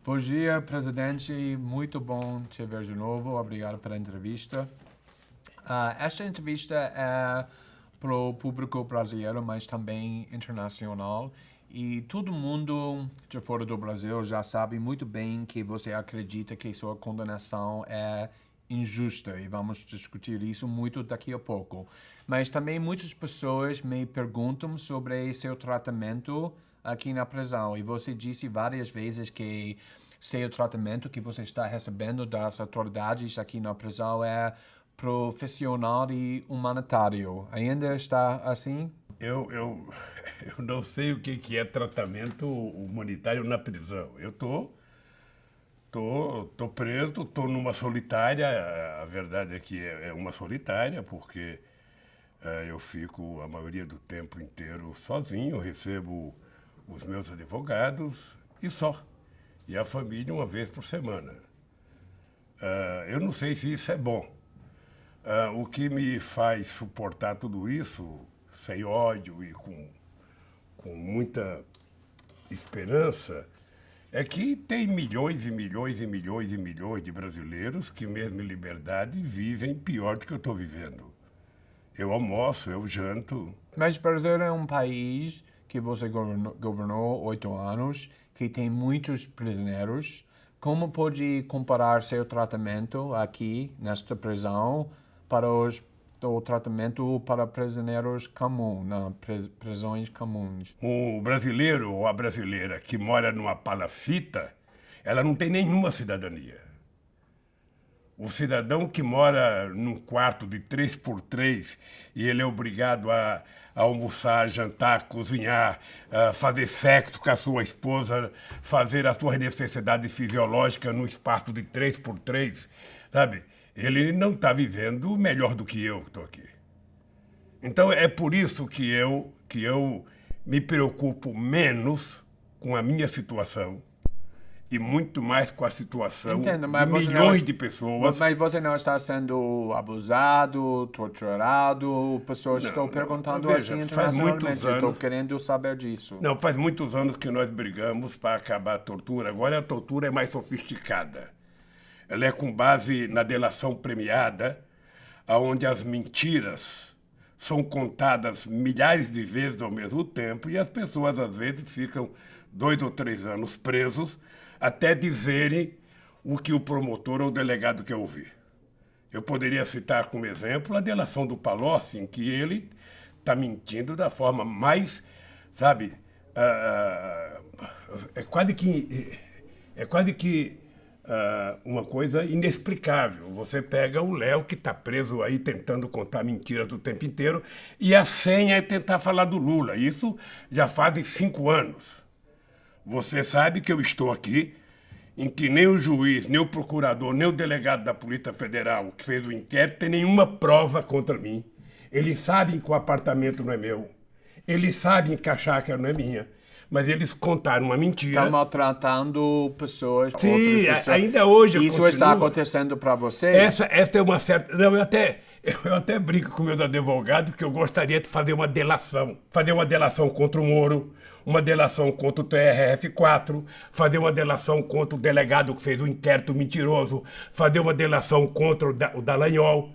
Bom dia, presidente. Muito bom te ver de novo. Obrigado pela entrevista. Esta entrevista é para o público brasileiro, mas também internacional. E todo mundo de fora do Brasil já sabe muito bem que você acredita que sua condenação é injusta. E vamos discutir isso muito daqui a pouco. Mas também muitas pessoas me perguntam sobre seu tratamento aqui na prisão. E você disse várias vezes que seu tratamento que você está recebendo das autoridades aqui na prisão é profissional e humanitário. Ainda está assim? Eu não sei o que é tratamento humanitário na prisão. Eu tô preso, tô numa solitária. A verdade é que é uma solitária, porque eu fico a maioria do tempo inteiro sozinho, eu recebo os meus advogados e só. E a família uma vez por semana. Eu não sei se isso é bom. O que me faz suportar tudo isso, sem ódio e com muita esperança, é que tem milhões e milhões e milhões e milhões de brasileiros que, mesmo em liberdade, vivem pior do que eu estou vivendo. Eu almoço, eu janto. Mas o Brasil é um país que você governou 8 anos, que tem muitos prisioneiros. Como pode comparar seu tratamento aqui, nesta prisão, para o tratamento para prisioneiros comuns, prisões comuns? O brasileiro ou a brasileira que mora numa palafita, ela não tem nenhuma cidadania. O cidadão que mora num quarto de 3x3 e ele é obrigado a almoçar, jantar, cozinhar, fazer sexo com a sua esposa, fazer as suas necessidades fisiológicas num espaço de 3x3, sabe? Ele não está vivendo melhor do que eu estou aqui. Então é por isso que eu me preocupo menos com a minha situação e muito mais com a situação de milhões de pessoas. Mas você não está sendo abusado, torturado? Pessoas estão perguntando veja, assim internacionalmente. Eu estou querendo saber disso. Não, faz muitos anos que nós brigamos para acabar a tortura. Agora a tortura é mais sofisticada. Ela é com base na delação premiada, onde as mentiras são contadas milhares de vezes ao mesmo tempo e as pessoas, às vezes, ficam 2 ou 3 anos presos até dizerem o que o promotor ou o delegado quer ouvir. Eu poderia citar como exemplo a delação do Palocci, em que ele está mentindo da forma mais, sabe, é quase que uma coisa inexplicável. Você pega o Léo, que está preso aí tentando contar mentiras o tempo inteiro, e a senha é tentar falar do Lula. Isso já faz 5 anos. Você sabe que eu estou aqui, em que nem o juiz, nem o procurador, nem o delegado da Polícia Federal que fez o inquérito tem nenhuma prova contra mim. Eles sabem que o apartamento não é meu. Eles sabem que a chácara não é minha. Mas eles contaram uma mentira. Estão maltratando pessoas. Sim, ainda hoje isso continua. Está acontecendo para você? Essa é uma certa... Não, eu até brinco com meus advogados que eu gostaria de fazer uma delação. Fazer uma delação contra o Moro, uma delação contra o TRF4, fazer uma delação contra o delegado que fez o inquérito mentiroso, fazer uma delação contra o Dallagnol.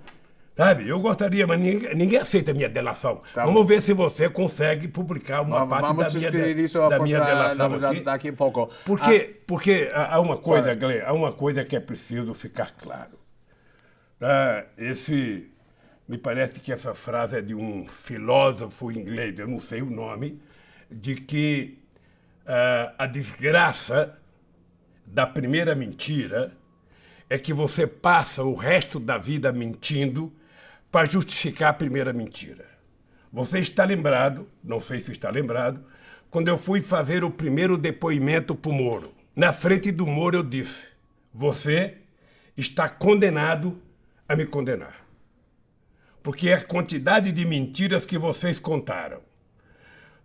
Sabe, eu gostaria, mas ninguém aceita a minha delação. Tá Vamos ver se você consegue publicar uma parte da minha delação aqui. Daqui a pouco. Porque há uma coisa, Glenn, há uma coisa que é preciso ficar claro. Me parece que essa frase é de um filósofo inglês, eu não sei o nome, de que a desgraça da primeira mentira é que você passa o resto da vida mentindo para justificar a primeira mentira. Você está lembrado, não sei se está lembrado, quando eu fui fazer o primeiro depoimento para o Moro. Na frente do Moro eu disse, você está condenado a me condenar. Porque é a quantidade de mentiras que vocês contaram.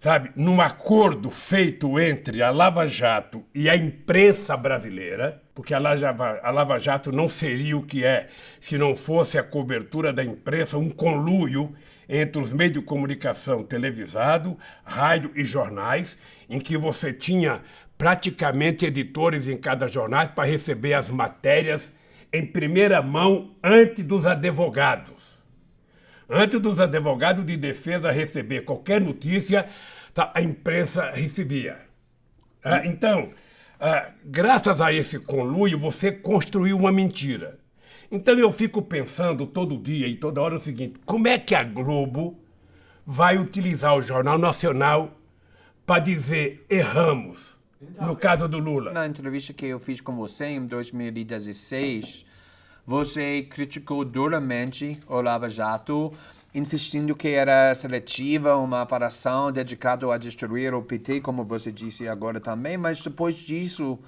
Sabe, num acordo feito entre a Lava Jato e a imprensa brasileira, porque a Lava Jato não seria o que é se não fosse a cobertura da imprensa, um conluio entre os meios de comunicação televisado, rádio e jornais, em que você tinha praticamente editores em cada jornal para receber as matérias em primeira mão antes dos advogados. Antes dos advogados de defesa receber qualquer notícia, a imprensa recebia. Então, graças a esse conluio, você construiu uma mentira. Então eu fico pensando todo dia e toda hora o seguinte: como é que a Globo vai utilizar o Jornal Nacional para dizer erramos, no caso do Lula? Na entrevista que eu fiz com você em 2016, você criticou duramente o Lava Jato, insistindo que era seletiva, uma operação dedicada a destruir o PT, como você disse agora também, mas depois disso,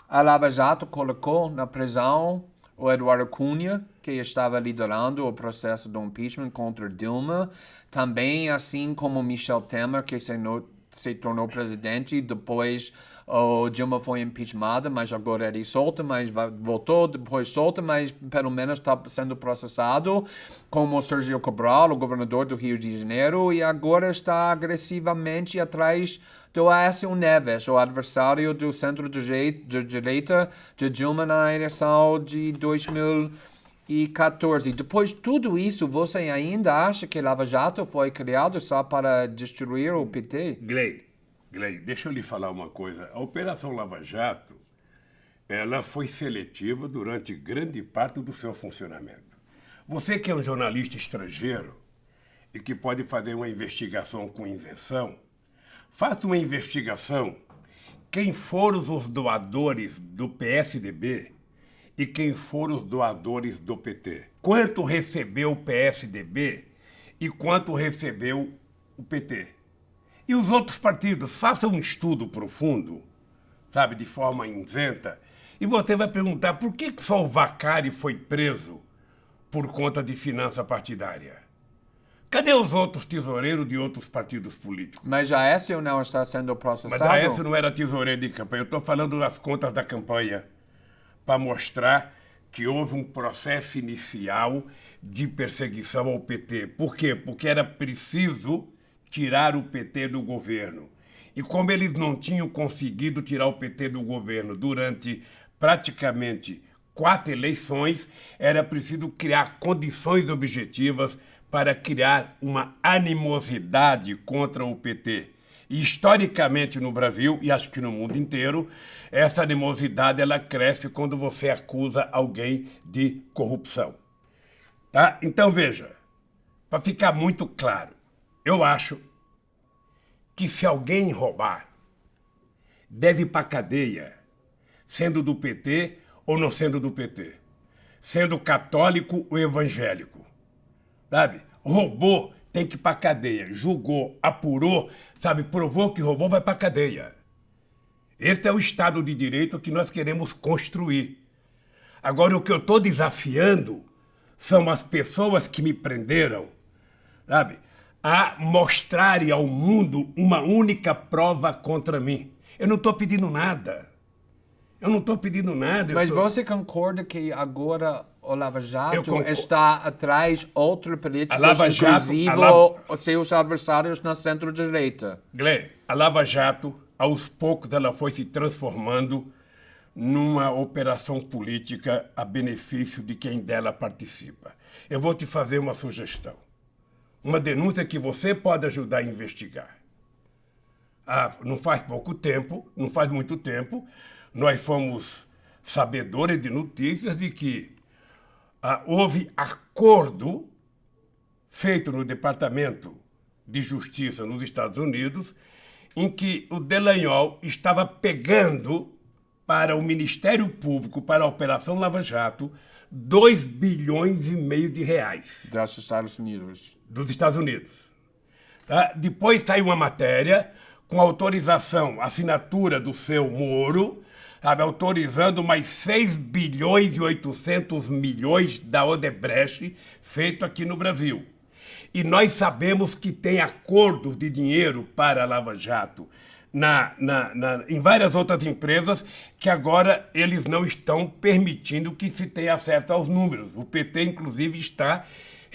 a Lava Jato colocou na prisão o Eduardo Cunha, que estava liderando o processo do impeachment contra Dilma, também assim como Michel Temer, que se tornou presidente, depois o Dilma foi impeachmentada, mas agora ele solta, mas voltou, depois solta, mas pelo menos está sendo processado, como Sérgio Cabral, o governador do Rio de Janeiro, e agora está agressivamente atrás do Aécio Neves, o adversário do centro-direita de Dilma na eleição de 2014. Depois de tudo isso, você ainda acha que Lava Jato foi criado só para destruir o PT? Gley, deixa eu lhe falar uma coisa. A Operação Lava Jato, ela foi seletiva durante grande parte do seu funcionamento. Você que é um jornalista estrangeiro e que pode fazer uma investigação com isenção, faça uma investigação quem foram os doadores do PSDB e quem foram os doadores do PT. Quanto recebeu o PSDB e quanto recebeu o PT. E os outros partidos, façam um estudo profundo, sabe, de forma isenta, e você vai perguntar por que só o Vacari foi preso por conta de finança partidária. Cadê os outros tesoureiros de outros partidos políticos? Mas a Aécio não está sendo processado? Mas a Aécio não era tesoureiro de campanha. Eu estou falando das contas da campanha para mostrar que houve um processo inicial de perseguição ao PT. Por quê? Porque era preciso tirar o PT do governo. E como eles não tinham conseguido tirar o PT do governo durante praticamente 4 eleições, era preciso criar condições objetivas para criar uma animosidade contra o PT. E, historicamente no Brasil, e acho que no mundo inteiro, essa animosidade ela cresce quando você acusa alguém de corrupção. Tá? Então, veja, para ficar muito claro, eu acho que se alguém roubar, deve ir para a cadeia, sendo do PT ou não sendo do PT, sendo católico ou evangélico. Sabe? Roubou, tem que ir para a cadeia. Julgou, apurou, sabe? Provou que roubou, vai para a cadeia. Esse é o Estado de Direito que nós queremos construir. Agora, o que eu estou desafiando são as pessoas que me prenderam, sabe? A mostrarem ao mundo uma única prova contra mim. Eu não estou pedindo nada. Mas você concorda que agora o Lava Jato está atrás de outros políticos, inclusive seus adversários na centro-direita? Gley, a Lava Jato, aos poucos, ela foi se transformando numa operação política a benefício de quem dela participa. Eu vou te fazer uma sugestão. Uma denúncia que você pode ajudar a investigar. Não faz muito tempo, nós fomos sabedores de notícias de que houve acordo feito no Departamento de Justiça nos Estados Unidos, em que o Dallagnol estava pegando para o Ministério Público, para a Operação Lava Jato, 2,5 bilhões de reais. Dos Estados Unidos. Dos Estados Unidos. Tá? Depois saiu uma matéria com autorização, assinatura do seu Moro, sabe, autorizando mais 6 bilhões e 800 milhões da Odebrecht, feito aqui no Brasil. E nós sabemos que tem acordos de dinheiro para a Lava Jato em várias outras empresas que agora eles não estão permitindo que se tenha acesso aos números. O PT, inclusive, está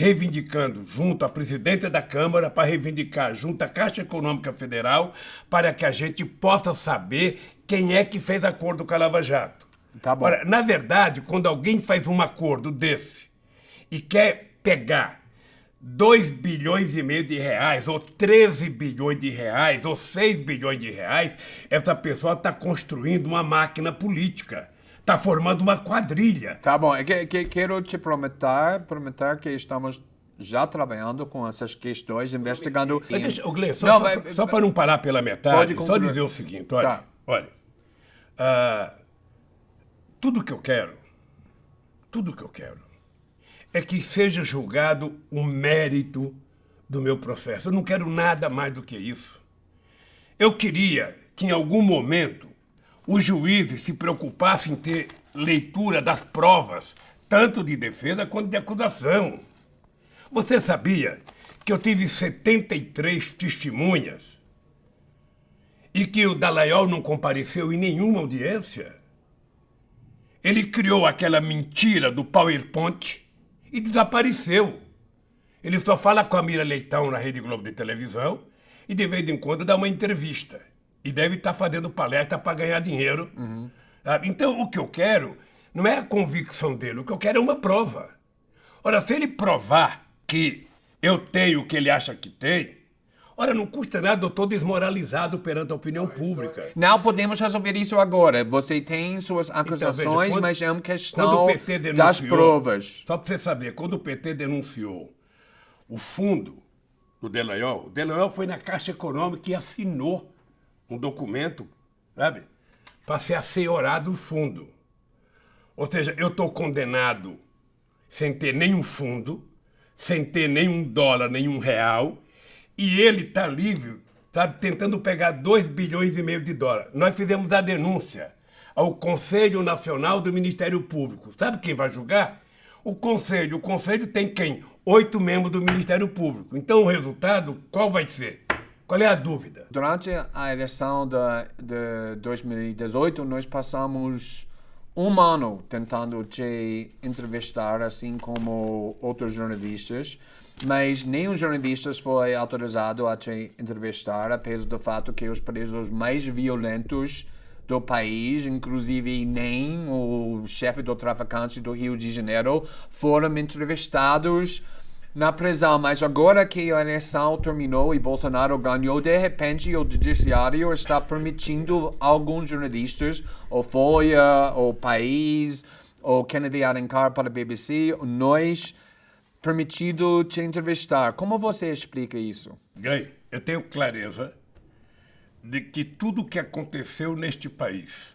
reivindicando junto à presidência da Câmara, para reivindicar junto à Caixa Econômica Federal, para que a gente possa saber quem é que fez acordo com a Lava Jato. Tá bom. Ora, na verdade, quando alguém faz um acordo desse e quer pegar 2 bilhões e meio de reais, ou 13 bilhões de reais, ou 6 bilhões de reais, essa pessoa está construindo uma máquina política, está formando uma quadrilha. Tá bom, quero te prometer que estamos já trabalhando com essas questões, investigando... Mas deixa, Gleice, Não, só para não parar pela metade, só concluir. dizer o seguinte, olha, Tá. olha, tudo que eu quero é que seja julgado o mérito do meu processo. Eu não quero nada mais do que isso. Eu queria que em algum momento os juízes se preocupassem em ter leitura das provas, tanto de defesa quanto de acusação. Você sabia que eu tive 73 testemunhas e que o Dallagnol não compareceu em nenhuma audiência? Ele criou aquela mentira do PowerPoint e desapareceu. Ele só fala com a Mira Leitão na Rede Globo de televisão e de vez em quando dá uma entrevista. E deve estar fazendo palestra para ganhar dinheiro. Sabe? Então, o que eu quero não é a convicção dele, o que eu quero é uma prova. Ora, se ele provar que eu tenho o que ele acha que tem, ora, não custa nada, eu estou desmoralizado perante a opinião pública. Não podemos resolver isso agora. Você tem suas acusações, quando- mas é uma Quando questão o PT das denunciou, provas. só para você saber, quando o PT denunciou o fundo do Dallagnol, o Dallagnol foi na Caixa Econômica e assinou um documento, sabe, para ser assenhorado o fundo. Ou seja, eu estou condenado sem ter nenhum fundo, sem ter nenhum dólar, nenhum real, e ele está livre, sabe, tentando pegar 2 bilhões e meio de dólares. Nós fizemos a denúncia ao Conselho Nacional do Ministério Público. Sabe quem vai julgar? O Conselho. O Conselho tem quem? 8 membros do Ministério Público. Então o resultado, qual vai ser? Qual é a dúvida? Durante a eleição de 2018, nós passamos um ano tentando te entrevistar, assim como outros jornalistas, mas nenhum jornalista foi autorizado a te entrevistar, apesar do fato que os presos mais violentos do país, inclusive nem o chefe do traficante do Rio de Janeiro, foram entrevistados na prisão. Mas agora que a eleição terminou e Bolsonaro ganhou, de repente o judiciário está permitindo alguns jornalistas, o Folha, o País, o Kennedy Alencar para a BBC, nós permitido te entrevistar. Como você explica isso? Grey, eu tenho clareza de que tudo o que aconteceu neste país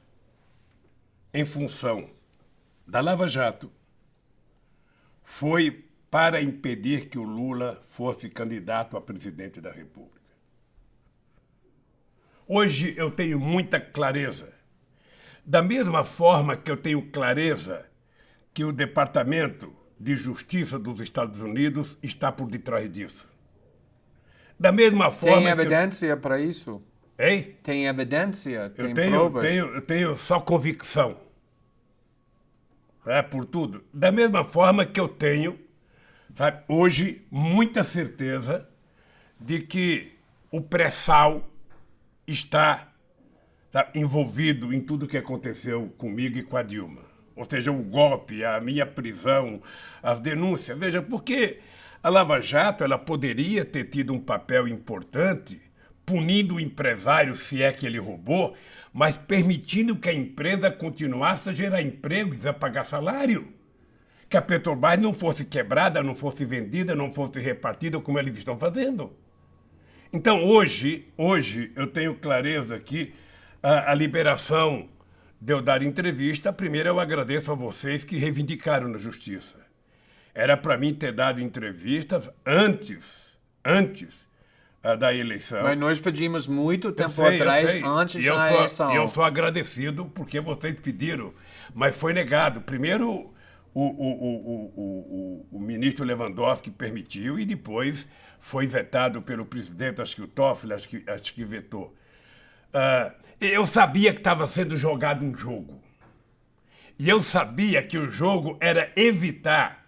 em função da Lava Jato foi para impedir que o Lula fosse candidato a presidente da República. Hoje eu tenho muita clareza. Da mesma forma que eu tenho clareza que o Departamento de Justiça dos Estados Unidos está por detrás disso. Da mesma forma Tem evidência para isso? Hein? Tem evidência? Tem Eu provas? tenho só convicção. É por tudo. Da mesma forma que eu tenho, sabe, hoje, muita certeza de que o pré-sal está, sabe, envolvido em tudo que aconteceu comigo e com a Dilma. Ou seja, o golpe, a minha prisão, as denúncias. Veja, porque a Lava Jato ela poderia ter tido um papel importante punindo o empresário se é que ele roubou, mas permitindo que a empresa continuasse a gerar empregos, a pagar salário. Que a Petrobras não fosse quebrada, não fosse vendida, não fosse repartida como eles estão fazendo. Então, hoje eu tenho clareza que a liberação de eu dar entrevista, primeiro eu agradeço a vocês que reivindicaram na justiça. Era para mim ter dado entrevistas antes da eleição. Mas nós pedimos muito tempo Eu sei. antes E eu da eleição. eu sou agradecido porque vocês pediram, mas foi negado. Primeiro o ministro Lewandowski permitiu e depois foi vetado pelo presidente, acho que o Toffoli, acho que vetou. Eu sabia que estava sendo jogado um jogo. E eu sabia que o jogo era evitar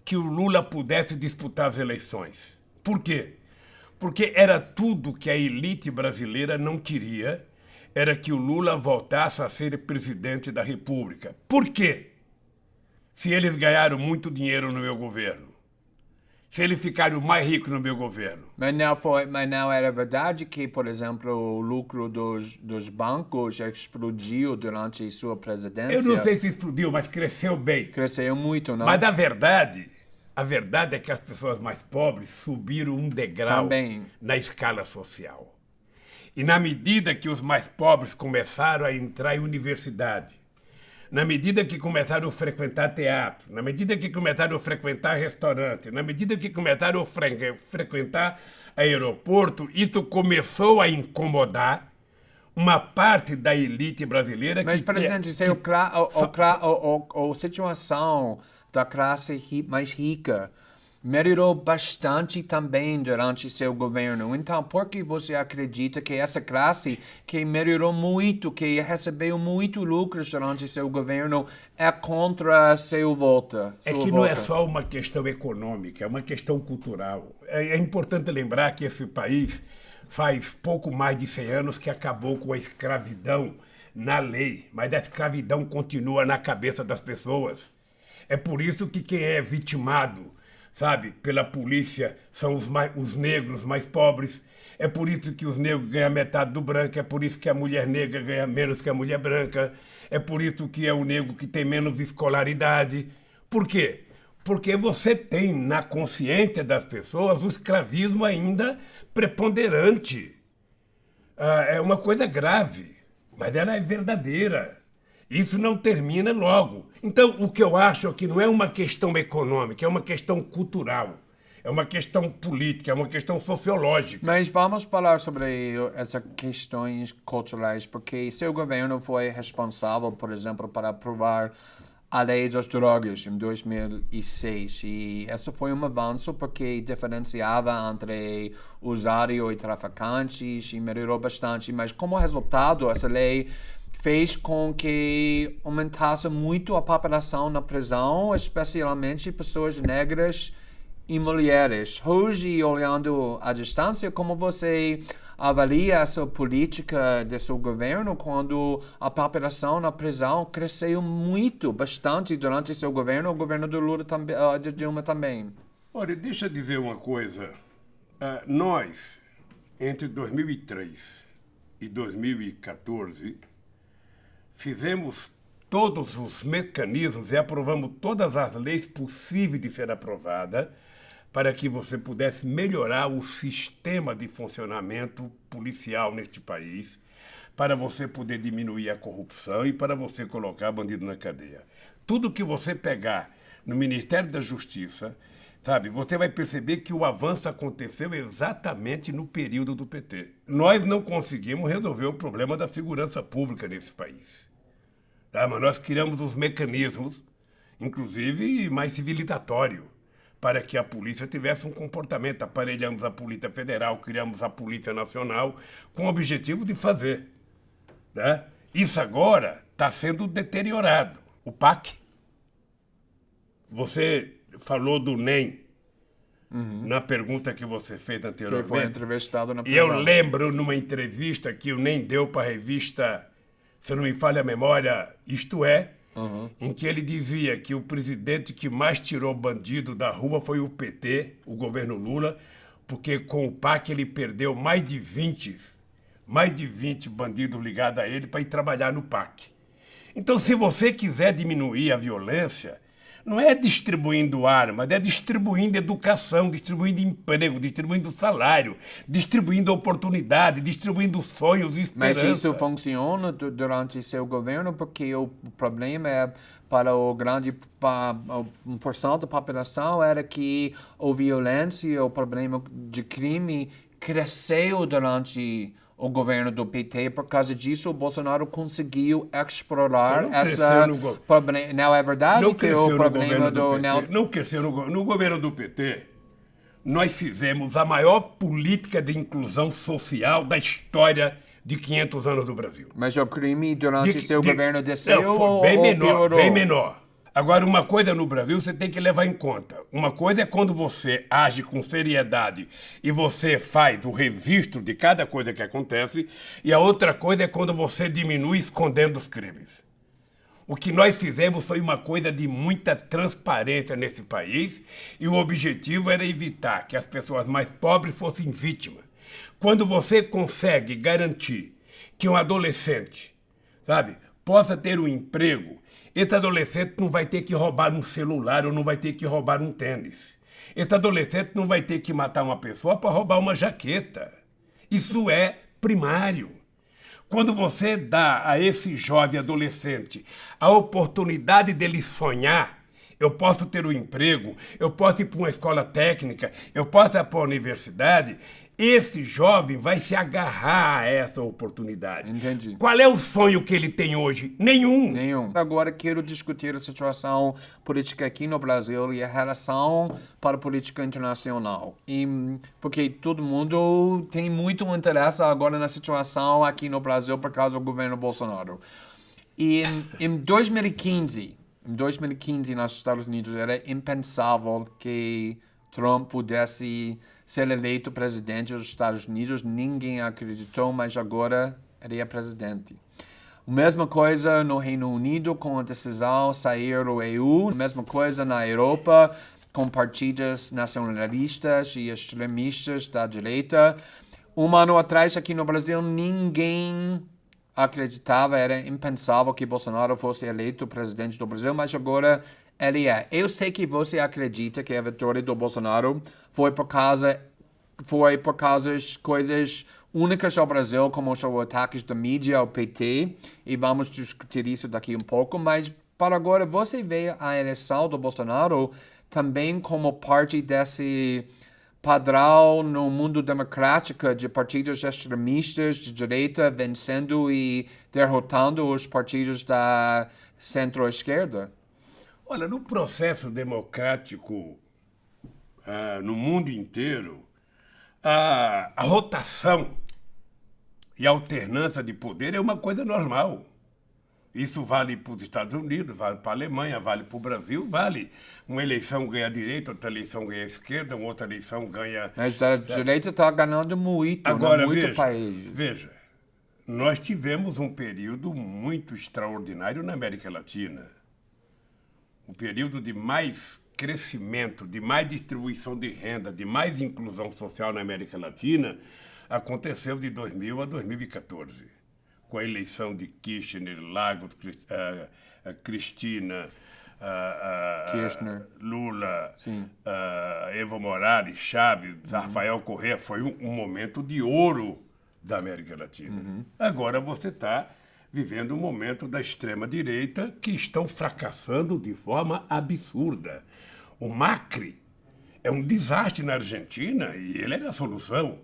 que o Lula pudesse disputar as eleições. Por quê? Porque era tudo que a elite brasileira não queria, era que o Lula voltasse a ser presidente da República. Por quê? Se eles ganharam muito dinheiro no meu governo, se eles ficaram mais ricos no meu governo. Mas não era verdade que, por exemplo, o lucro dos bancos explodiu durante sua presidência? Eu não sei se explodiu, mas cresceu bem. Cresceu muito, não? Mas a verdade é que as pessoas mais pobres subiram um degrau Também. na escala social. E na medida que os mais pobres começaram a entrar em universidade, na medida que começaram a frequentar teatro, na medida que começaram a frequentar restaurante, na medida que começaram a frequentar aeroporto, isso começou a incomodar uma parte da elite brasileira. Mas, presidente, a situação da classe mais rica melhorou bastante também durante seu governo. Então, por que você acredita que essa classe que melhorou muito, que recebeu muito lucros durante seu governo, é contra seu voto? É que não é só uma questão econômica, é uma questão cultural. É importante lembrar que esse país faz pouco mais de 100 anos que acabou com a escravidão na lei, mas a escravidão continua na cabeça das pessoas. É por isso que quem é vitimado, sabe, pela polícia são os negros mais pobres. É por isso que os negros ganham metade do branco, é por isso que a mulher negra ganha menos que a mulher branca, é por isso que é o negro que tem menos escolaridade. Por quê? Porque você tem na consciência das pessoas o escravismo ainda preponderante. É uma coisa grave, mas ela é verdadeira. Isso não termina logo. Então, o que eu acho é que não é uma questão econômica, é uma questão cultural, é uma questão política, é uma questão sociológica. Mas vamos falar sobre essas questões culturais, porque seu governo foi responsável, por exemplo, para aprovar a lei das drogas em 2006. E esse foi um avanço porque diferenciava entre usuário e traficantes e melhorou bastante. Mas como resultado, essa lei fez com que aumentasse muito a população na prisão, especialmente pessoas negras e mulheres. Hoje, olhando à distância, como você avalia essa política de seu governo quando a população na prisão cresceu muito, bastante durante seu governo, o governo do Lula também, de Dilma também? Olha, deixa eu dizer uma coisa. Nós, entre 2003 e 2014, fizemos todos os mecanismos e aprovamos todas as leis possíveis de ser aprovadas para que você pudesse melhorar o sistema de funcionamento policial neste país, para você poder diminuir a corrupção e para você colocar bandido na cadeia. Tudo que você pegar no Ministério da Justiça, sabe, você vai perceber que o avanço aconteceu exatamente no período do PT. Nós não conseguimos resolver o problema da segurança pública nesse país. Tá? Mas nós criamos os mecanismos, inclusive mais civilizatório, para que a polícia tivesse um comportamento. Aparelhamos a Polícia Federal, criamos a Polícia Nacional, com o objetivo de fazer. Tá? Isso agora está sendo deteriorado. O PAC, você falou do NEM, na pergunta que você fez anteriormente. Que foi entrevistado na E prisão. eu lembro numa entrevista que o NEM deu para a revista, se não me falha a memória, Isto É, em que ele dizia que o presidente que mais tirou bandido da rua foi o PT, o governo Lula, porque com o PAC ele perdeu mais de 20 bandidos ligados a ele para ir trabalhar no PAC. Então, se você quiser diminuir a violência, não é distribuindo armas, é distribuindo educação, distribuindo emprego, distribuindo salário, distribuindo oportunidade, distribuindo sonhos e esperança. Mas isso funciona durante seu governo porque o problema é para o grande porção da população era que a violência, o problema de crime cresceu durante o governo do PT. Por causa disso, o Bolsonaro conseguiu explorar essa problema. Não é verdade não que o problema do PT. Não cresceu no governo do PT. Nós fizemos a maior política de inclusão social da história de 500 anos do Brasil. Mas o crime durante seu governo desceu não, ou bem menor, piorou? bem menor. Agora, uma coisa no Brasil você tem que levar em conta. Uma coisa é quando você age com seriedade e você faz o registro de cada coisa que acontece, e a outra coisa é quando você diminui escondendo os crimes. O que nós fizemos foi uma coisa de muita transparência nesse país, e o objetivo era evitar que as pessoas mais pobres fossem vítimas. Quando você consegue garantir que um adolescente, sabe, possa ter um emprego, esse adolescente não vai ter que roubar um celular ou não vai ter que roubar um tênis. Esse adolescente não vai ter que matar uma pessoa para roubar uma jaqueta. Isso é primário. Quando você dá a esse jovem adolescente a oportunidade dele sonhar, eu posso ter um emprego, eu posso ir para uma escola técnica, eu posso ir para a universidade, esse jovem vai se agarrar a essa oportunidade. Entendi. Qual é o sonho que ele tem hoje? Nenhum. Nenhum. Agora quero discutir a situação política aqui no Brasil e a relação para a política internacional. Porque todo mundo tem muito interesse agora na situação aqui no Brasil por causa do governo Bolsonaro. E em 2015, nos Estados Unidos, era impensável que Trump pudesse ser eleito presidente dos Estados Unidos. Ninguém acreditou, mas agora ele é presidente. A mesma coisa no Reino Unido com a decisão de sair do EU. A mesma coisa na Europa com partidos nacionalistas e extremistas da direita. Um ano atrás, aqui no Brasil, ninguém acreditava, era impensável que Bolsonaro fosse eleito presidente do Brasil, mas agora ele é. Eu sei que você acredita que a vitória do Bolsonaro foi por causa de coisas únicas ao Brasil, como os ataques da mídia ao PT, e vamos discutir isso daqui um pouco, mas para agora você vê a eleição do Bolsonaro também como parte desse padrão no mundo democrático de partidos extremistas de direita vencendo e derrotando os partidos da centro-esquerda? Olha, no processo democrático no mundo inteiro, a rotação e a alternância de poder é uma coisa normal. Isso vale para os Estados Unidos, vale para a Alemanha, vale para o Brasil, vale. Uma eleição ganha a direita, outra eleição ganha a esquerda, uma outra eleição ganha... Mas a direita está ganhando muito, agora, muito países. Veja, nós tivemos um período muito extraordinário na América Latina. Um período de mais crescimento, de mais distribuição de renda, de mais inclusão social na América Latina, aconteceu de 2000 a 2014. Com a eleição de Kirchner, Lagos, Cristina, Kirchner, Lula, Evo Morales, Chaves, Rafael Correa, foi um momento de ouro da América Latina. Agora você está vivendo um momento da extrema-direita que estão fracassando de forma absurda. O Macri é um desastre na Argentina e ele é a solução.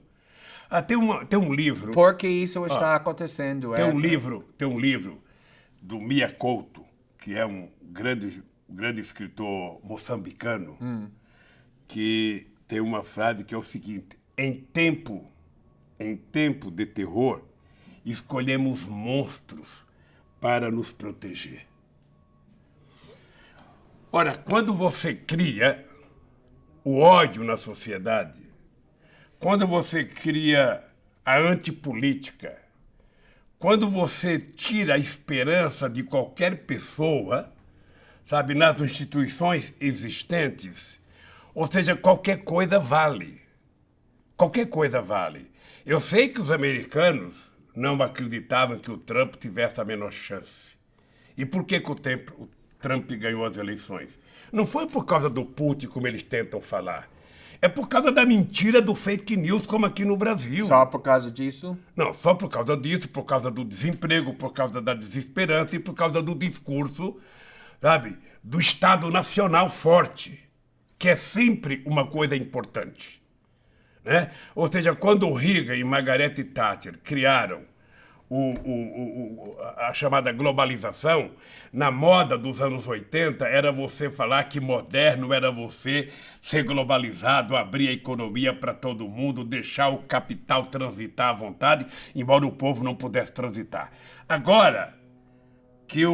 Tem um livro... Por que isso está acontecendo? Tem um livro do Mia Couto, que é um grande escritor moçambicano, que tem uma frase que é o seguinte: em tempo de terror, escolhemos monstros para nos proteger. Ora, quando você cria o ódio na sociedade, quando você cria a antipolítica, quando você tira a esperança de qualquer pessoa, sabe, nas instituições existentes, ou seja, qualquer coisa vale. Qualquer coisa vale. Eu sei que os americanos não acreditavam que o Trump tivesse a menor chance. E por que o Trump ganhou as eleições? Não foi por causa do Putin, como eles tentam falar. É por causa da mentira do fake news, como aqui no Brasil. Só por causa disso? Não, só por causa disso, por causa do desemprego, por causa da desesperança e por causa do discurso, sabe, do Estado Nacional forte, que é sempre uma coisa importante. Né? Ou seja, quando o Reagan e Margaret Thatcher criaram a chamada globalização, na moda dos anos 80, era você falar que moderno era você ser globalizado, abrir a economia para todo mundo, deixar o capital transitar à vontade, embora o povo não pudesse transitar. Agora que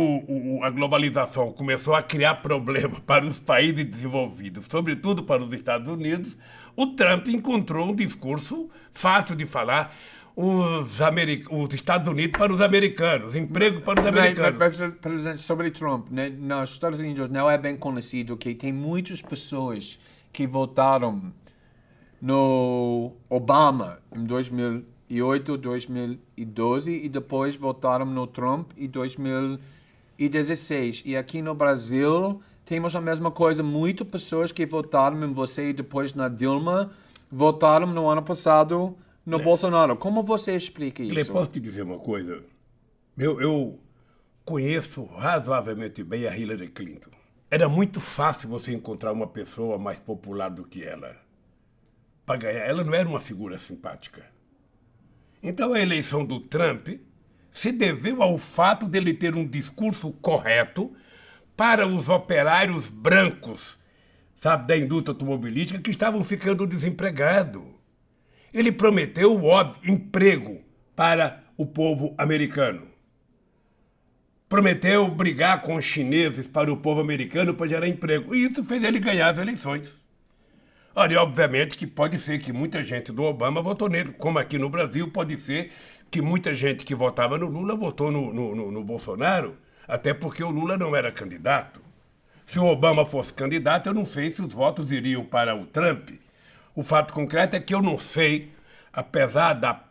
a globalização começou a criar problemas para os países desenvolvidos, sobretudo para os Estados Unidos, o Trump encontrou um discurso fácil de falar. Os Estados Unidos para os americanos, emprego para os americanos. Mas, presidente, sobre Trump, né, nos Estados Unidos não é bem conhecido que tem muitas pessoas que votaram no Obama em 2008, 2012 e depois votaram no Trump em 2016. E aqui no Brasil temos a mesma coisa. Muitas pessoas que votaram em você e depois na Dilma votaram no ano passado no Bolsonaro. Como você explica isso? Eu posso te dizer uma coisa? Eu conheço razoavelmente bem a Hillary Clinton. Era muito fácil você encontrar uma pessoa mais popular do que ela. Para ganhar, ela não era uma figura simpática. Então a eleição do Trump se deveu ao fato dele ter um discurso correto para os operários brancos, sabe, da indústria automobilística que estavam ficando desempregados. Ele prometeu o óbvio emprego para o povo americano. Prometeu brigar com os chineses para o povo americano para gerar emprego. E isso fez ele ganhar as eleições. Olha, obviamente que pode ser que muita gente do Obama votou nele, como aqui no Brasil pode ser que muita gente que votava no Lula votou no Bolsonaro, até porque o Lula não era candidato. Se o Obama fosse candidato, eu não sei se os votos iriam para o Trump. O fato concreto é que eu não sei, apesar da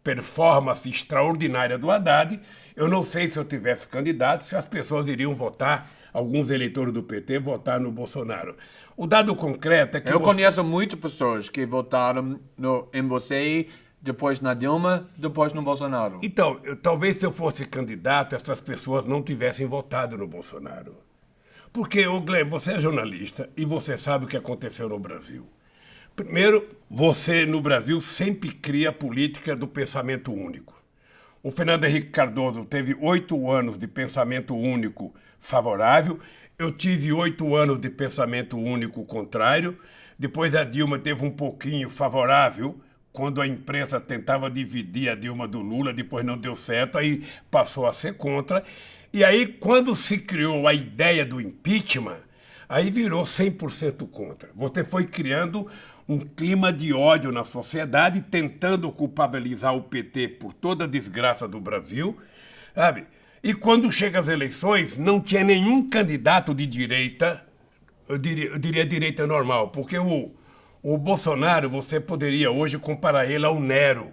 performance extraordinária do Haddad, eu não sei se eu tivesse candidato, se as pessoas iriam votar, alguns eleitores do PT, votar no Bolsonaro. O dado concreto é que... Eu conheço muitas pessoas que votaram em você, depois na Dilma, depois no Bolsonaro. Então, talvez se eu fosse candidato, essas pessoas não tivessem votado no Bolsonaro. Porque, Glenn, você é jornalista e você sabe o que aconteceu no Brasil. Primeiro, você no Brasil sempre cria a política do pensamento único. O Fernando Henrique Cardoso teve 8 anos de pensamento único favorável, eu tive 8 anos de pensamento único contrário, depois a Dilma teve um pouquinho favorável, quando a imprensa tentava dividir a Dilma do Lula, depois não deu certo, aí passou a ser contra. E aí, quando se criou a ideia do impeachment, aí virou 100% contra. Você foi criando um clima de ódio na sociedade, tentando culpabilizar o PT por toda a desgraça do Brasil, sabe? E quando chega as eleições, não tinha nenhum candidato de direita, eu diria direita normal, porque o Bolsonaro, você poderia hoje comparar ele ao Nero,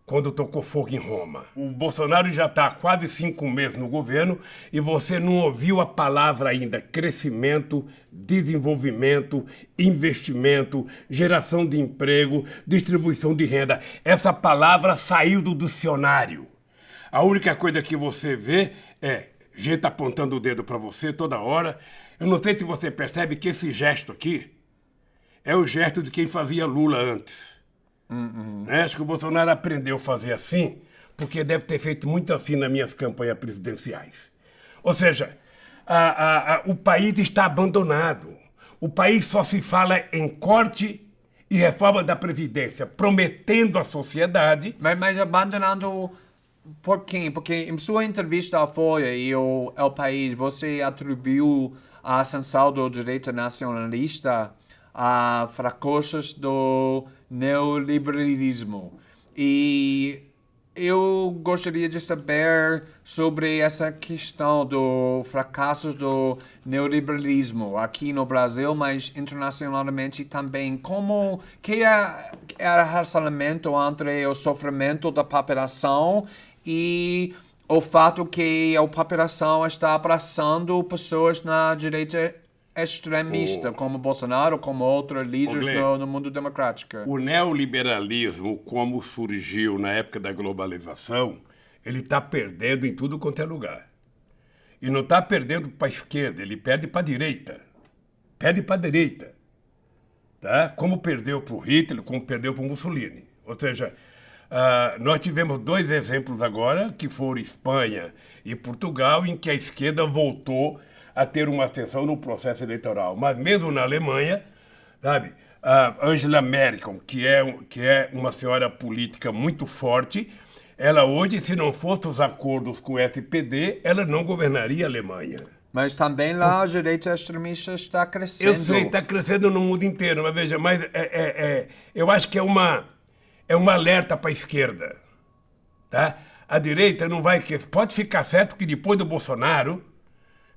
quando tocou fogo em Roma. O Bolsonaro já está há quase 5 meses no governo e você não ouviu a palavra ainda crescimento, desenvolvimento, investimento, geração de emprego, distribuição de renda. Essa palavra saiu do dicionário. A única coisa que você vê é gente apontando o dedo para você toda hora. Eu não sei se você percebe que esse gesto aqui é o gesto de quem fazia Lula antes. Acho que o Bolsonaro aprendeu a fazer assim, porque deve ter feito muito assim nas minhas campanhas presidenciais. Ou seja, o país está abandonado. O país só se fala em corte e reforma da Previdência, prometendo à sociedade... Mas abandonando por quem? Porque em sua entrevista à Folha e ao País, você atribuiu a ascensão do direito nacionalista a fracassos do neoliberalismo. E eu gostaria de saber sobre essa questão do fracasso do neoliberalismo aqui no Brasil, mas internacionalmente também. Como que é o relacionamento entre o sofrimento da população e o fato que a população está abraçando pessoas na direita extremista, como Bolsonaro, como outros líderes no mundo democrático? O neoliberalismo, como surgiu na época da globalização, ele está perdendo em tudo quanto é lugar. E não está perdendo para a esquerda, ele perde para a direita. Perde para a direita. Tá? Como perdeu para o Hitler, como perdeu para o Mussolini. Ou seja, nós tivemos 2 exemplos agora, que foram Espanha e Portugal, em que a esquerda voltou a ter uma ascensão no processo eleitoral. Mas mesmo na Alemanha, sabe, a Angela Merkel, que é uma senhora política muito forte, Ela hoje, se não fosse os acordos com o SPD, ela não governaria a Alemanha. Mas também lá a direita extremista está crescendo. Eu sei, está crescendo no mundo inteiro, mas veja, eu acho que é um alerta para a esquerda. Tá? A direita não vai... Pode ficar certo que depois do Bolsonaro,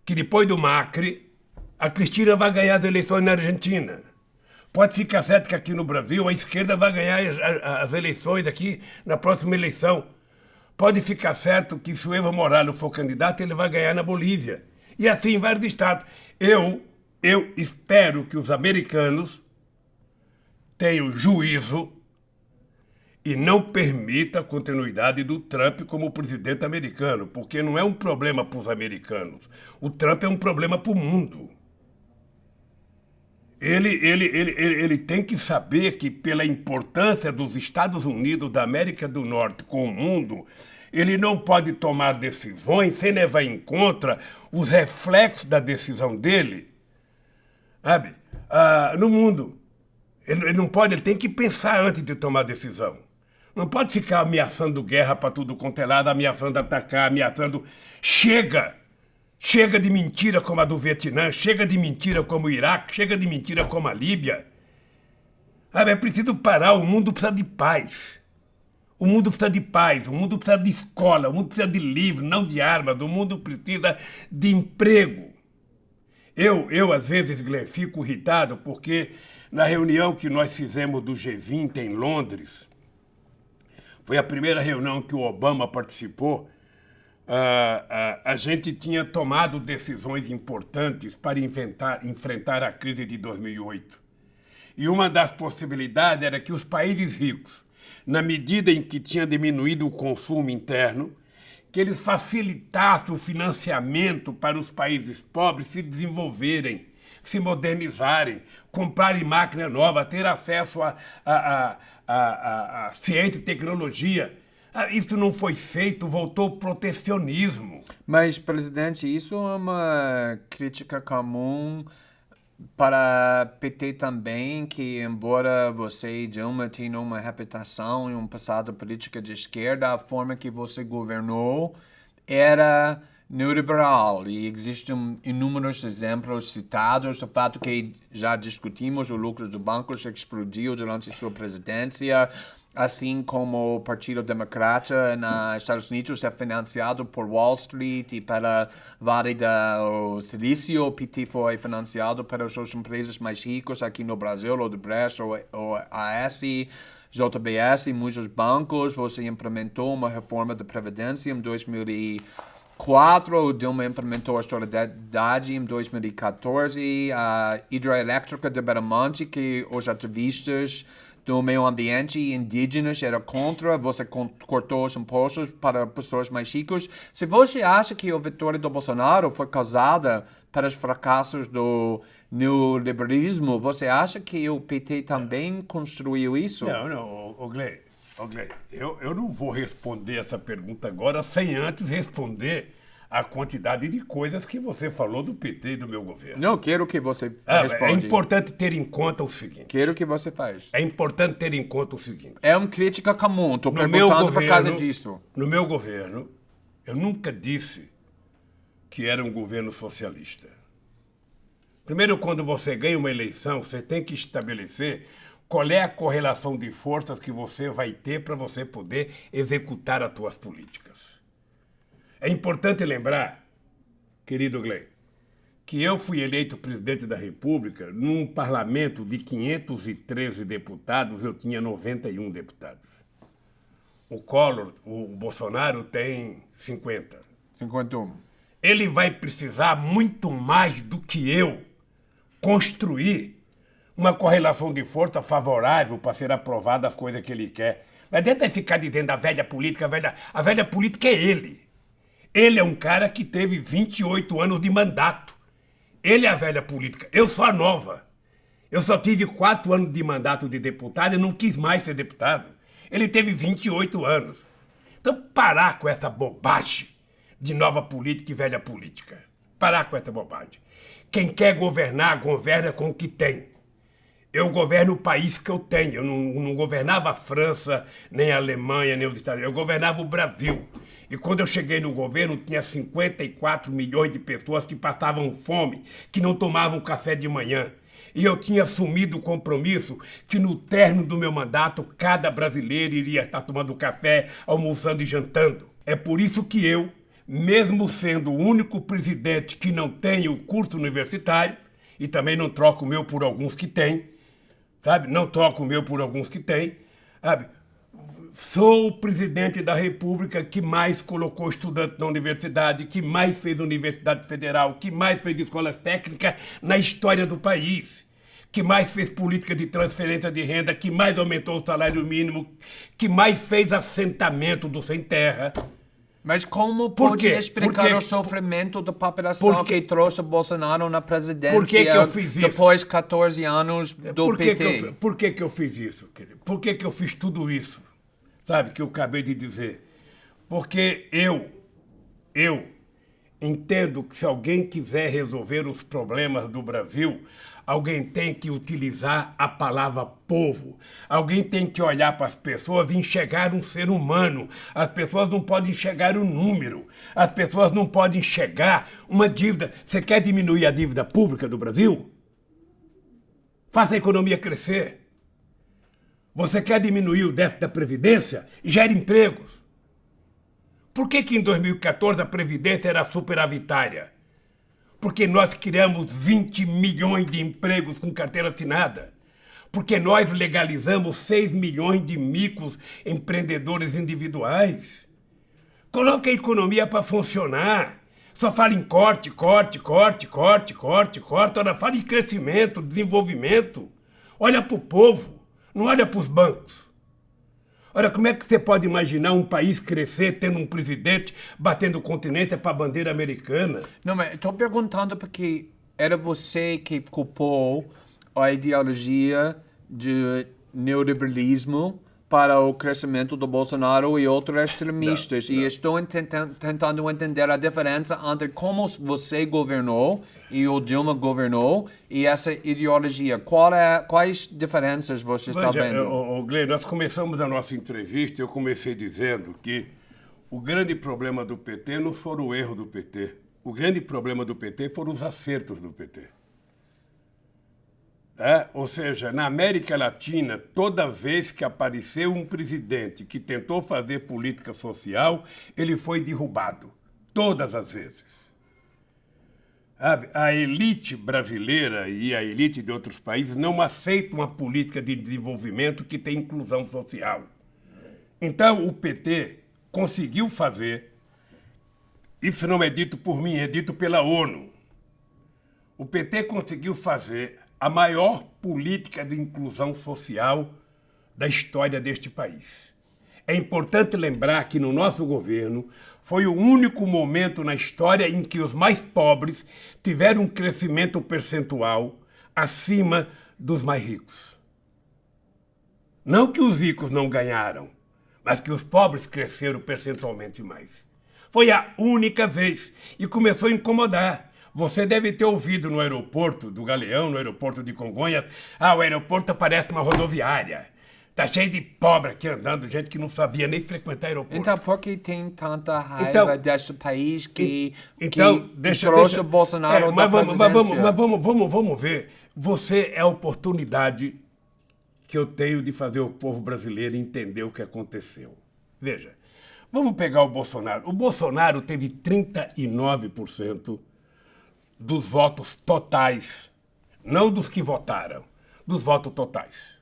que depois do Macri, a Cristina vai ganhar as eleições na Argentina. Pode ficar certo que aqui no Brasil a esquerda vai ganhar as eleições aqui na próxima eleição. Pode ficar certo que se o Evo Morales for candidato, ele vai ganhar na Bolívia. E assim em vários estados. Eu espero que os americanos tenham juízo e não permita a continuidade do Trump como presidente americano, porque não é um problema para os americanos. O Trump é um problema para o mundo. Ele tem que saber que, pela importância dos Estados Unidos da América do Norte com o mundo, ele não pode tomar decisões sem levar em conta os reflexos da decisão dele, sabe? No mundo. Ele não pode, ele tem que pensar antes de tomar decisão. Não pode ficar ameaçando guerra para tudo quanto é lado, ameaçando atacar, ameaçando... Chega! Chega de mentira como a do Vietnã, chega de mentira como o Iraque, chega de mentira como a Líbia. É preciso parar, o mundo precisa de paz. O mundo precisa de paz, o mundo precisa de escola, o mundo precisa de livro, não de armas, o mundo precisa de emprego. Eu às vezes, Glenn, fico irritado porque na reunião que nós fizemos do G20 em Londres, foi a primeira reunião que o Obama participou, a gente tinha tomado decisões importantes para enfrentar a crise de 2008. E uma das possibilidades era que os países ricos, na medida em que tinha diminuído o consumo interno, que eles facilitassem o financiamento para os países pobres se desenvolverem, se modernizarem, comprarem máquina nova, ter acesso a ciência e tecnologia. Isso não foi feito, voltou o protecionismo. Mas, presidente, isso é uma crítica comum para PT também, que embora você e Dilma tenham uma reputação e um passado político de esquerda, a forma que você governou era neoliberal e existem inúmeros exemplos citados do fato que já discutimos o lucro do banco que explodiu durante sua presidência, assim como o Partido Democrata nos Estados Unidos é financiado por Wall Street e pela Vale do Silício. O PT foi financiado pelas suas empresas mais ricas aqui no Brasil, Odebrecht, o AS, JBS e muitos bancos. Você implementou uma reforma da Previdência em 2004, o Dilma implementou a solidariedade em 2014, a hidroelétrica de Beramonte, que os ativistas do meio ambiente e indígenas era contra, você cortou os impostos para pessoas mais ricas. Se você acha que a vitória do Bolsonaro foi causada pelos fracassos do neoliberalismo, você acha que o PT também construiu isso? Não, Glenn, eu não vou responder essa pergunta agora sem antes responder a quantidade de coisas que você falou do PT e do meu governo. Não, quero que você responda. É importante ter em conta o seguinte. Quero que você faz. É importante ter em conta o seguinte. É uma crítica comum, estou perguntando por causa disso. No meu governo, eu nunca disse que era um governo socialista. Primeiro, quando você ganha uma eleição, você tem que estabelecer qual é a correlação de forças que você vai ter para você poder executar as suas políticas. É importante lembrar, querido Glenn, que eu fui eleito presidente da República num parlamento de 513 deputados, eu tinha 91 deputados. O Bolsonaro tem 50. 51. Ele vai precisar muito mais do que eu construir uma correlação de força favorável para ser aprovada as coisas que ele quer. Não adianta ficar dizendo a velha política, a velha política é ele. Ele é um cara que teve 28 anos de mandato. Ele é a velha política. Eu sou a nova. Eu só tive 4 anos de mandato de deputado e não quis mais ser deputado. Ele teve 28 anos. Então, parar com essa bobagem de nova política e velha política. Parar com essa bobagem. Quem quer governar, governa com o que tem. Eu governo o país que eu tenho. Eu não governava a França, nem a Alemanha, nem os Estados Unidos. Eu governava o Brasil. E quando eu cheguei no governo, tinha 54 milhões de pessoas que passavam fome, que não tomavam café de manhã. E eu tinha assumido o compromisso que no término do meu mandato, cada brasileiro iria estar tomando café, almoçando e jantando. É por isso que eu, mesmo sendo o único presidente que não tem o curso universitário, e também não troco o meu por alguns que têm, sabe? Não troco o meu por alguns que têm, sabe? Sou o presidente da República que mais colocou estudante na universidade, que mais fez universidade federal, que mais fez escolas técnicas na história do país, que mais fez política de transferência de renda, que mais aumentou o salário mínimo, que mais fez assentamento do sem terra. Mas como Por pode quê? explicar o sofrimento da população que trouxe Bolsonaro na presidência Por que eu fiz isso? depois de 14 anos do PT? Por que eu fiz isso, querido? Por que eu fiz tudo isso? Sabe, que eu acabei de dizer? Porque eu entendo que se alguém quiser resolver os problemas do Brasil, alguém tem que utilizar a palavra povo. Alguém tem que olhar para as pessoas e enxergar um ser humano. As pessoas não podem enxergar um número. As pessoas não podem enxergar uma dívida. Você quer diminuir a dívida pública do Brasil? Faça a economia crescer. Você quer diminuir o déficit da Previdência? Gere empregos. Por que em 2014 a Previdência era superavitária? Porque nós criamos 20 milhões de empregos com carteira assinada. Porque nós legalizamos 6 milhões de microempreendedores individuais. Coloque a economia para funcionar. Só fala em corte. Ora, fala em crescimento, desenvolvimento. Olha para o povo, não olha para os bancos. Olha, como é que você pode imaginar um país crescer tendo um presidente batendo continência para a bandeira americana? Não, mas estou perguntando porque era você que culpou a ideologia de neoliberalismo para o crescimento do Bolsonaro e outros extremistas. E estou tentando entender a diferença entre como você governou e o Dilma governou e essa ideologia. Quais diferenças você está vendo? Glenn, nós começamos a nossa entrevista, eu comecei dizendo que o grande problema do PT não foi o erro do PT. O grande problema do PT foram os acertos do PT. Ou seja, na América Latina, toda vez que apareceu um presidente que tentou fazer política social, ele foi derrubado. Todas as vezes. A elite brasileira e a elite de outros países não aceitam uma política de desenvolvimento que tem inclusão social. Então, o PT conseguiu fazer, isso não é dito por mim, é dito pela ONU. O PT conseguiu fazer a maior política de inclusão social da história deste país. É importante lembrar que no nosso governo foi o único momento na história em que os mais pobres tiveram um crescimento percentual acima dos mais ricos. Não que os ricos não ganharam, mas que os pobres cresceram percentualmente mais. Foi a única vez e começou a incomodar. Você deve ter ouvido no aeroporto do Galeão, no aeroporto de Congonhas, o aeroporto parece uma rodoviária. Tá cheio de pobre aqui andando, gente que não sabia nem frequentar aeroporto. Então, por que tem tanta raiva deste país que deixa trouxe o Bolsonaro da presidência? Mas vamos ver. Você é a oportunidade que eu tenho de fazer o povo brasileiro entender o que aconteceu. Veja, vamos pegar o Bolsonaro. O Bolsonaro teve 39% dos votos totais, não dos que votaram, dos votos totais.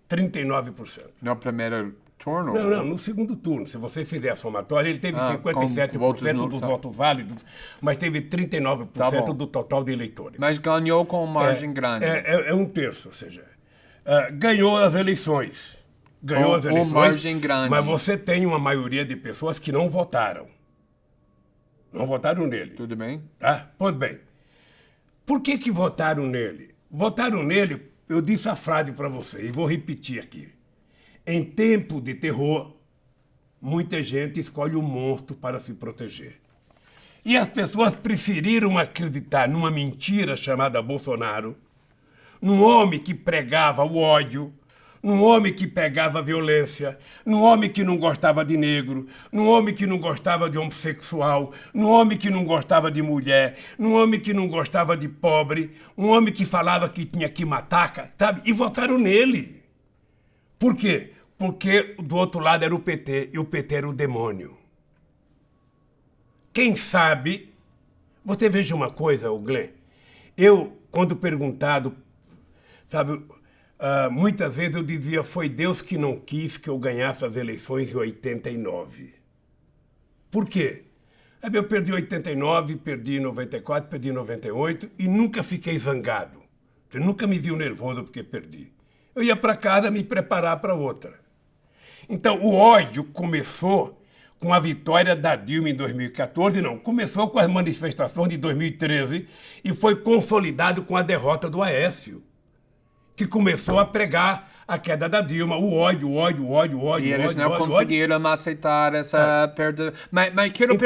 39%. No primeiro turno? Não, no segundo turno. Se você fizer a somatória, ele teve 57% dos votos válidos, mas teve 39% do total de eleitores. Mas ganhou com margem grande. É um terço, ou seja, ganhou as eleições. Ganhou as eleições, margem grande. Mas você tem uma maioria de pessoas que não votaram. Não votaram nele. Tudo bem? Tá? Pois bem. Por que votaram nele? Votaram nele, eu disse a frase para você e vou repetir aqui. Em tempo de terror, muita gente escolhe um monstro para se proteger. E as pessoas preferiram acreditar numa mentira chamada Bolsonaro num homem que pregava o ódio, num homem que pregava a violência, num homem que não gostava de negro, num homem que não gostava de homossexual, num homem que não gostava de mulher, num homem que não gostava de pobre, um homem que falava que tinha que matar, sabe? E votaram nele. Por quê? Porque do outro lado era o PT, e o PT era o demônio. Quem sabe... Você veja uma coisa, Glenn. Eu, quando perguntado, sabe... muitas vezes eu dizia, foi Deus que não quis que eu ganhasse as eleições em 89. Por quê? Eu perdi em 89, perdi em 94, perdi em 98 e nunca fiquei zangado. Você nunca me viu nervoso porque perdi. Eu ia para casa me preparar para outra. Então, o ódio começou com a vitória da Dilma em 2014, não, começou com as manifestações de 2013 e foi consolidado com a derrota do Aécio, que começou a pregar a queda da Dilma, o ódio. E eles não conseguiram aceitar essa perda. Mas quero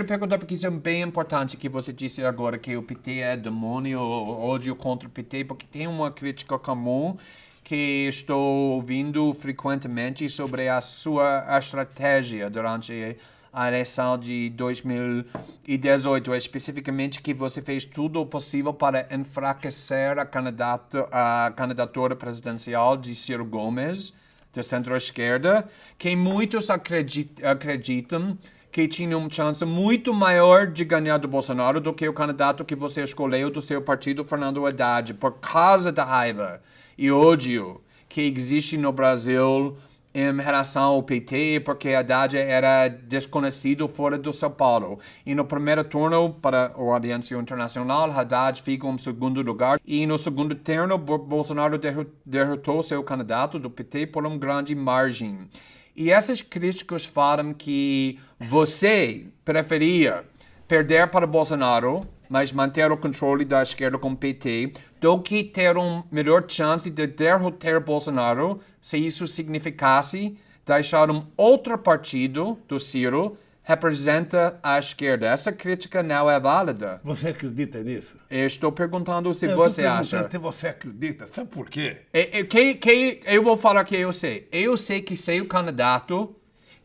perguntar, porque isso é bem importante que você disse agora, que o PT é demônio, ódio contra o PT, porque tem uma crítica comum que estou ouvindo frequentemente sobre a sua estratégia durante a eleição de 2018, especificamente que você fez tudo o possível para enfraquecer a candidatura presidencial de Ciro Gomes, da centro-esquerda, que muitos acreditam que tinha uma chance muito maior de ganhar do Bolsonaro do que o candidato que você escolheu do seu partido, Fernando Haddad, por causa da raiva e ódio que existe no Brasil em relação ao PT, porque Haddad era desconhecido fora do São Paulo. E no primeiro turno, para a audiência internacional, Haddad fica em segundo lugar. E no segundo turno, Bolsonaro derrotou seu candidato do PT por uma grande margem. E esses críticos falam que você preferia perder para Bolsonaro, mas manter o controle da esquerda com o PT, do que ter uma melhor chance de derrotar Bolsonaro, se isso significasse deixar um outro partido do Ciro representa a esquerda. Essa crítica não é válida. Você acredita nisso? Eu estou perguntando se você acha. Se você acredita. Sabe por quê? Eu vou falar que eu sei. Eu sei que seu candidato,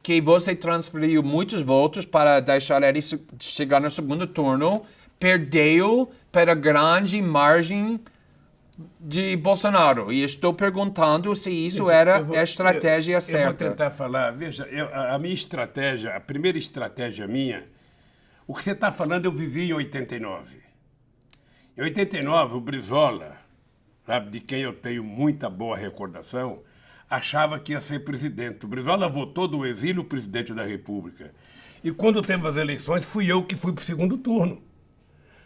que você transferiu muitos votos para deixar ele chegar no segundo turno, perdeu para grande margem de Bolsonaro. E estou perguntando se isso era a estratégia certa. Eu vou tentar falar. Veja, a minha estratégia, a primeira estratégia minha, o que você está falando eu vivi em 89. Em 89, o Brizola, sabe, de quem eu tenho muita boa recordação, achava que ia ser presidente. O Brizola votou do exílio presidente da República. E quando teve as eleições, fui eu que fui para o segundo turno.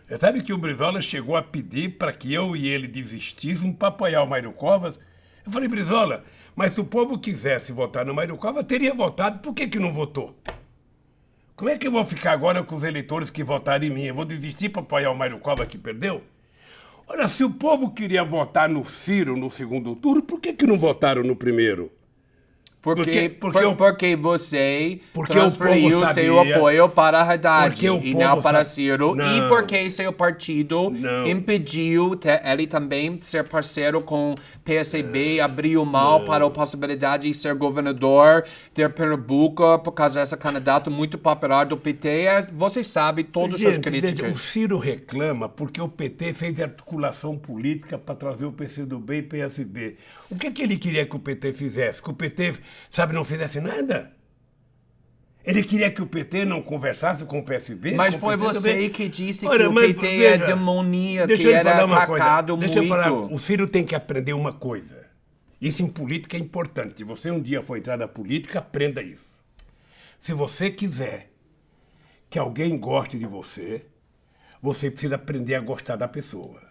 Você sabe que o Brizola chegou a pedir para que eu e ele desistíssemos para apoiar o Mário Covas? Eu falei, Brizola, mas se o povo quisesse votar no Mário Covas, teria votado. Por que não votou? Como é que eu vou ficar agora com os eleitores que votaram em mim? Eu vou desistir para apoiar o Mário Covas que perdeu? Ora, se o povo queria votar no Ciro no segundo turno, por que não votaram no primeiro? Porque você transferiu seu apoio para Haddad e não para Ciro. Não. E porque seu partido impediu ele também ser parceiro com PSB, abriu mão para a possibilidade de ser governador de Pernambuco por causa desse candidato muito popular do PT. Você sabe todas as críticas. Veja, o Ciro reclama porque o PT fez articulação política para trazer o PCdoB e PSB. O que ele queria que o PT fizesse? Que o PT, sabe, não fizesse nada? Ele queria que o PT não conversasse com o PSB? Mas foi você que disse que o PT é demoníaco, que era atacado muito. Deixa eu falar, o Ciro tem que aprender uma coisa. Isso em política é importante. Se você um dia for entrar na política, aprenda isso. Se você quiser que alguém goste de você, você precisa aprender a gostar da pessoa.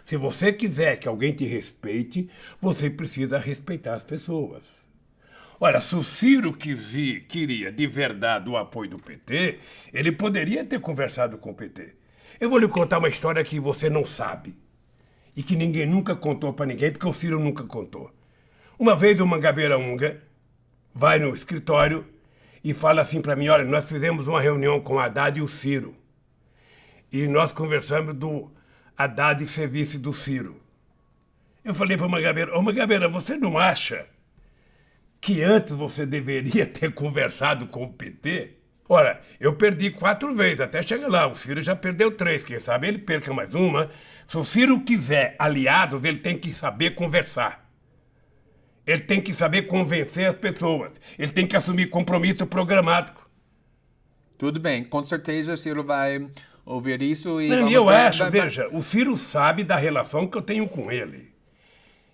Se você quiser que alguém te respeite, você precisa respeitar as pessoas. Olha, se o Ciro queria de verdade o apoio do PT, ele poderia ter conversado com o PT. Eu vou lhe contar uma história que você não sabe e que ninguém nunca contou para ninguém, porque o Ciro nunca contou. Uma vez o Mangabeira Unger vai no escritório e fala assim para mim, olha, nós fizemos uma reunião com o Haddad e o Ciro e nós conversamos Haddad ser vice do Ciro. Eu falei para Mangabeira, ô Mangabeira, você não acha que antes você deveria ter conversado com o PT? Ora, eu perdi 4 vezes, até chegar lá. O Ciro já perdeu 3, quem sabe ele perca mais uma. Se o Ciro quiser aliados, ele tem que saber conversar. Ele tem que saber convencer as pessoas. Ele tem que assumir compromisso programático. Tudo bem, com certeza o Ciro vai ouvir isso e... Não, eu acho, veja, o Ciro sabe da relação que eu tenho com ele.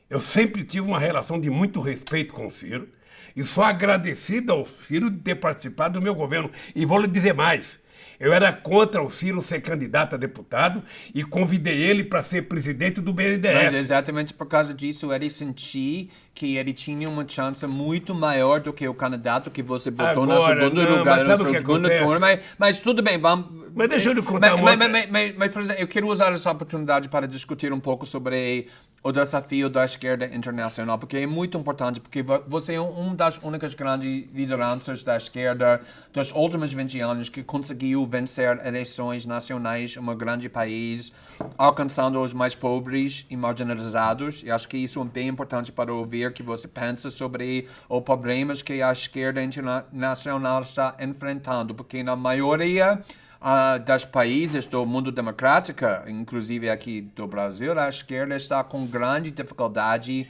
Eu sempre tive uma relação de muito respeito com o Ciro e sou agradecido ao Ciro de ter participado do meu governo. E vou lhe dizer mais, eu era contra o Ciro ser candidato a deputado e convidei ele para ser presidente do BNDES. Mas exatamente por causa disso, ele sentiu que ele tinha uma chance muito maior do que o candidato que você botou no segundo lugar, no segundo turno. Mas tudo bem, vamos... Mas deixa eu lhe contar mas, por exemplo, eu quero usar essa oportunidade para discutir um pouco sobre o desafio da esquerda internacional, porque é muito importante, porque você é uma das únicas grandes lideranças da esquerda dos últimos 20 anos que conseguiu vencer eleições nacionais em um grande país, alcançando os mais pobres e marginalizados. E acho que isso é bem importante para ouvir que você pensa sobre os problemas que a esquerda internacional está enfrentando, porque na maioria dos países do mundo democrático, inclusive aqui do Brasil, a esquerda está com grande dificuldade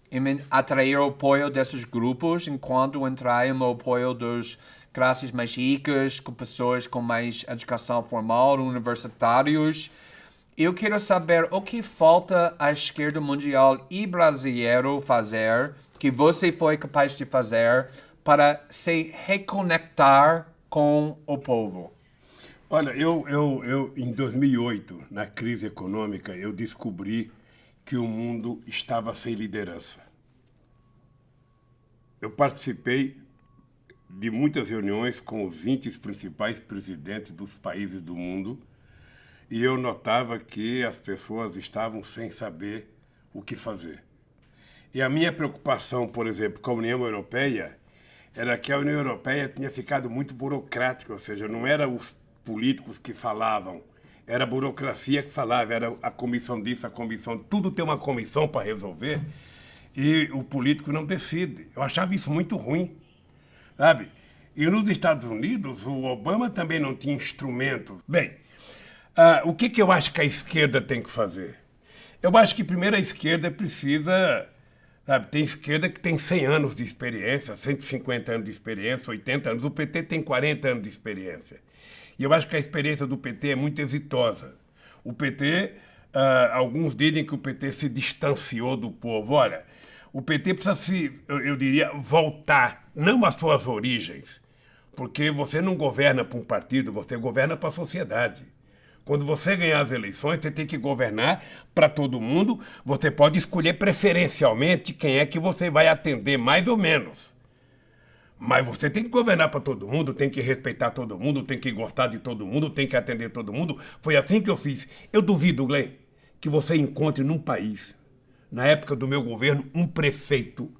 em atrair o apoio desses grupos, enquanto atraem o apoio dos classes mais ricas, com pessoas com mais educação formal, universitários. Eu quero saber o que falta à esquerda mundial e brasileira fazer, que você foi capaz de fazer, para se reconectar com o povo. Olha, eu em 2008, na crise econômica, eu descobri que o mundo estava sem liderança. Eu participei de muitas reuniões com os 20 principais presidentes dos países do mundo e eu notava que as pessoas estavam sem saber o que fazer. E a minha preocupação, por exemplo, com a União Europeia, era que a União Europeia tinha ficado muito burocrática, ou seja, não era os políticos que falavam, era a burocracia que falava, era a comissão disso, a comissão, tudo tem uma comissão para resolver e o político não decide. Eu achava isso muito ruim, sabe? E nos Estados Unidos, o Obama também não tinha instrumentos. Bem, o que eu acho que a esquerda tem que fazer? Eu acho que primeiro a esquerda precisa, sabe, tem esquerda que tem 100 anos de experiência, 150 anos de experiência, 80 anos, o PT tem 40 anos de experiência. E eu acho que a experiência do PT é muito exitosa. O PT, alguns dizem que o PT se distanciou do povo. Olha, o PT precisa eu diria, voltar, não às suas origens, porque você não governa para um partido, você governa para a sociedade. Quando você ganhar as eleições, você tem que governar para todo mundo. Você pode escolher preferencialmente quem é que você vai atender, mais ou menos. Mas você tem que governar para todo mundo, tem que respeitar todo mundo, tem que gostar de todo mundo, tem que atender todo mundo. Foi assim que eu fiz. Eu duvido, Glenn, que você encontre num país, na época do meu governo, um prefeito,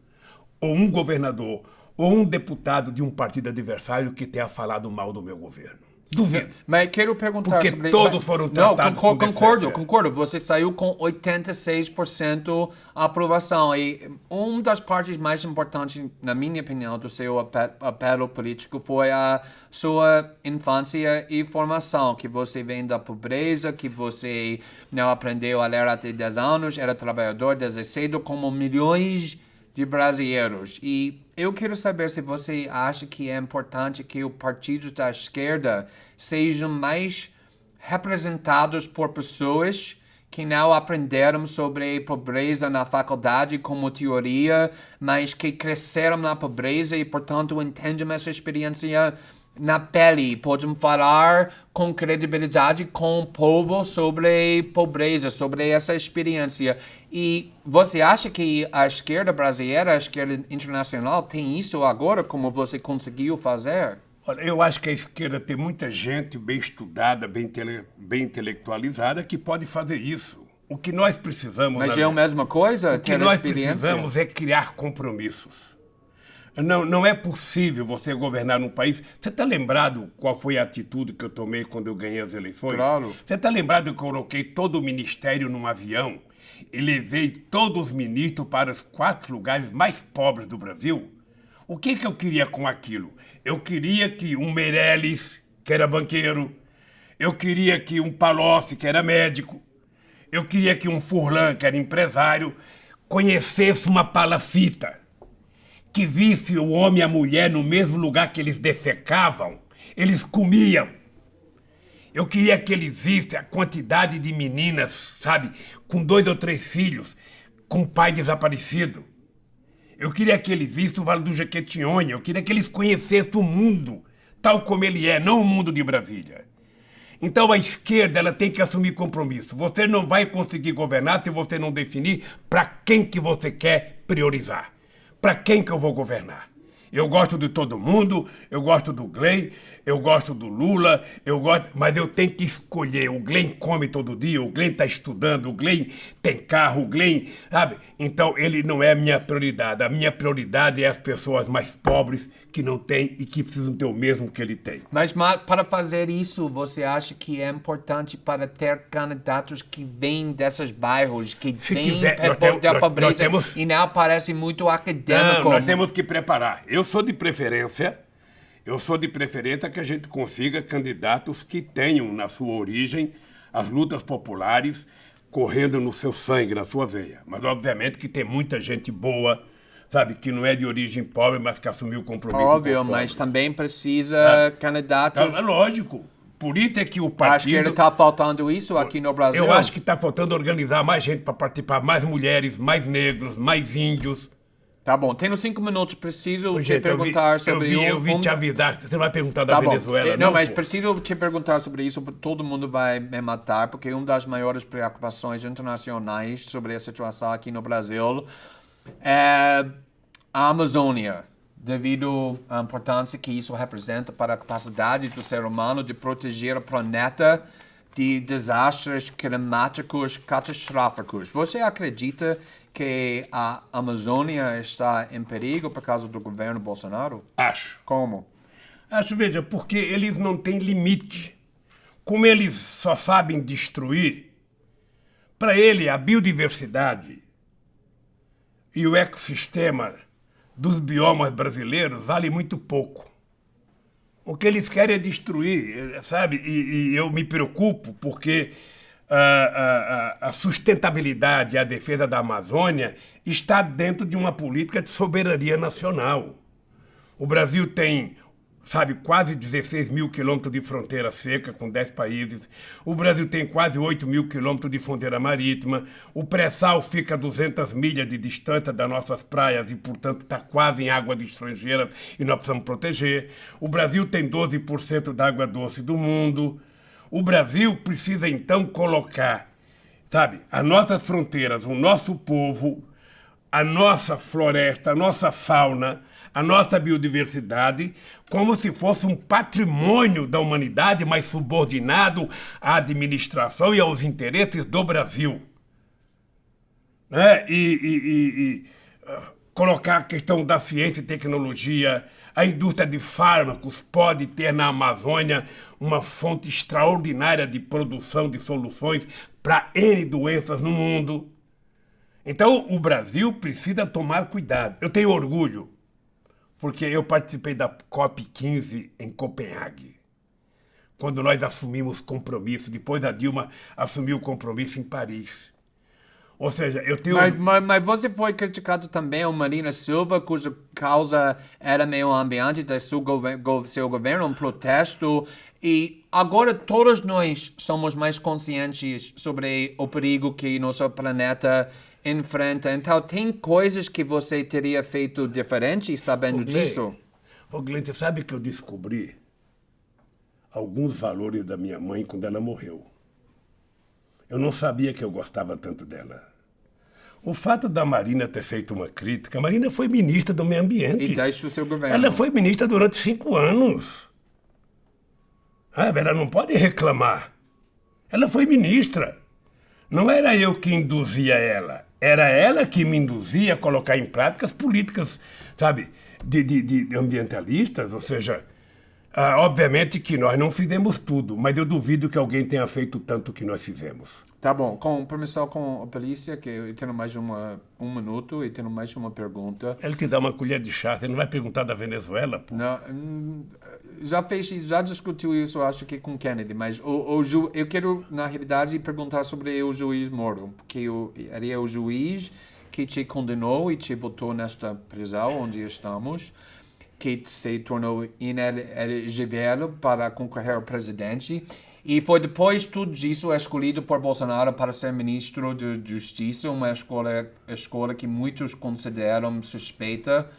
ou um governador, ou um deputado de um partido adversário que tenha falado mal do meu governo. Duvido. Mas quero perguntar porque sobre... todos foram tratados Não, concordo. Você saiu com 86% aprovação. E uma das partes mais importantes, na minha opinião, do seu apelo político foi a sua infância e formação, que você vem da pobreza, que você não aprendeu a ler até 10 anos, era trabalhador desde cedo, como milhões de brasileiros. E eu quero saber se você acha que é importante que os partidos da esquerda sejam mais representados por pessoas que não aprenderam sobre pobreza na faculdade como teoria, mas que cresceram na pobreza e, portanto, entendem essa experiência na pele, podem falar com credibilidade com o povo sobre pobreza, sobre essa experiência. E você acha que a esquerda brasileira, a esquerda internacional tem isso agora, como você conseguiu fazer? Olha, eu acho que a esquerda tem muita gente bem estudada, bem intelectualizada, que pode fazer isso. O que nós precisamos... Mas é a mesma coisa, ter experiência? O que nós precisamos é criar compromissos. Não é possível você governar num país... Você está lembrado qual foi a atitude que eu tomei quando eu ganhei as eleições? Claro. Você está lembrado que eu coloquei todo o ministério num avião e levei todos os ministros para os 4 lugares mais pobres do Brasil? O que eu queria com aquilo? Eu queria que um Meirelles, que era banqueiro, eu queria que um Palocci, que era médico, eu queria que um Furlan, que era empresário, conhecesse uma palacita, que visse o homem e a mulher no mesmo lugar que eles defecavam, eles comiam. Eu queria que eles vissem a quantidade de meninas, sabe, com 2 ou 3 filhos, com pai desaparecido. Eu queria que eles vissem o Vale do Jequitinhonha, eu queria que eles conhecessem o mundo tal como ele é, não o mundo de Brasília. Então a esquerda ela tem que assumir compromisso. Você não vai conseguir governar se você não definir para quem que você quer priorizar. Para quem que eu vou governar? Eu gosto de todo mundo, eu gosto do Glenn, eu gosto do Lula, mas eu tenho que escolher. O Glenn come todo dia, o Glenn está estudando, o Glenn tem carro, o Glenn, sabe? Então ele não é a minha prioridade. A minha prioridade é as pessoas mais pobres que não têm e que precisam ter o mesmo que ele tem. Mas para fazer isso, você acha que é importante para ter candidatos que vêm desses bairros, que vêm da pobreza e não parece muito acadêmico? Não, nós temos que preparar. Eu sou de preferência que a gente consiga candidatos que tenham na sua origem as lutas populares correndo no seu sangue, na sua veia. Mas, obviamente, que tem muita gente boa, sabe, que não é de origem pobre, mas que assumiu o compromisso. Óbvio, mas também precisa candidatos... É lógico. Por isso é que o partido... Acho que ele está faltando isso aqui no Brasil. Eu acho que está faltando organizar mais gente para participar, mais mulheres, mais negros, mais índios. Tá bom, tenho 5 minutos, preciso te perguntar sobre... Eu vim te avisar, você não vai perguntar da Venezuela, não? Mas preciso te perguntar sobre isso, porque todo mundo vai me matar, porque uma das maiores preocupações internacionais sobre a situação aqui no Brasil é a Amazônia, devido à importância que isso representa para a capacidade do ser humano de proteger o planeta de desastres climáticos catastróficos. Você acredita que a Amazônia está em perigo por causa do governo Bolsonaro? Acho. Como? Acho, veja, porque eles não têm limite. Como eles só sabem destruir, para ele a biodiversidade e o ecossistema dos biomas brasileiros vale muito pouco. O que eles querem é destruir, sabe? E eu me preocupo porque a sustentabilidade e a defesa da Amazônia está dentro de uma política de soberania nacional. O Brasil tem, sabe, quase 16 mil quilômetros de fronteira seca com 10 países. O Brasil tem quase 8 mil quilômetros de fronteira marítima. O pré-sal fica a 200 milhas de distância das nossas praias e, portanto, está quase em águas estrangeiras e nós precisamos proteger. O Brasil tem 12% da água doce do mundo. O Brasil precisa, então, colocar, sabe, as nossas fronteiras, o nosso povo, a nossa floresta, a nossa fauna, a nossa biodiversidade, como se fosse um patrimônio da humanidade, mas subordinado à administração e aos interesses do Brasil. Né? Colocar a questão da ciência e tecnologia, a indústria de fármacos pode ter na Amazônia uma fonte extraordinária de produção de soluções para N doenças no mundo. Então, o Brasil precisa tomar cuidado. Eu tenho orgulho, porque eu participei da COP15 em Copenhague, quando nós assumimos compromisso, depois a Dilma assumiu o compromisso em Paris. Ou seja, eu tenho... Mas você foi criticado também ao Marina Silva, cuja causa era meio ambiente do seu governo, um protesto. E agora todos nós somos mais conscientes sobre o perigo que nosso planeta enfrenta. Então, tem coisas que você teria feito diferente sabendo disso? Glenn, você sabe que eu descobri alguns valores da minha mãe quando ela morreu. Eu não sabia que eu gostava tanto dela. O fato da Marina ter feito uma crítica... A Marina foi ministra do meio ambiente. E deixa o seu governo. Ela foi ministra durante 5 anos. Ela não pode reclamar. Ela foi ministra. Não era eu que induzia ela. Era ela que me induzia a colocar em prática as políticas, sabe, de ambientalistas, ou seja, obviamente que nós não fizemos tudo, mas eu duvido que alguém tenha feito tanto que nós fizemos. Tá bom, com permissão com a polícia, que eu tenho mais um minuto e tenho mais uma pergunta. Ele te dá uma colher de chá, você não vai perguntar da Venezuela, pô. Não, já discutiu isso, acho que com Kennedy, mas eu quero, na realidade, perguntar sobre o juiz Moro, porque ele é o juiz que te condenou e te botou nesta prisão onde estamos, que se tornou inelegível para concorrer ao presidente. E foi depois tudo disso escolhido por Bolsonaro para ser ministro de Justiça, uma escolha que muitos consideram suspeita,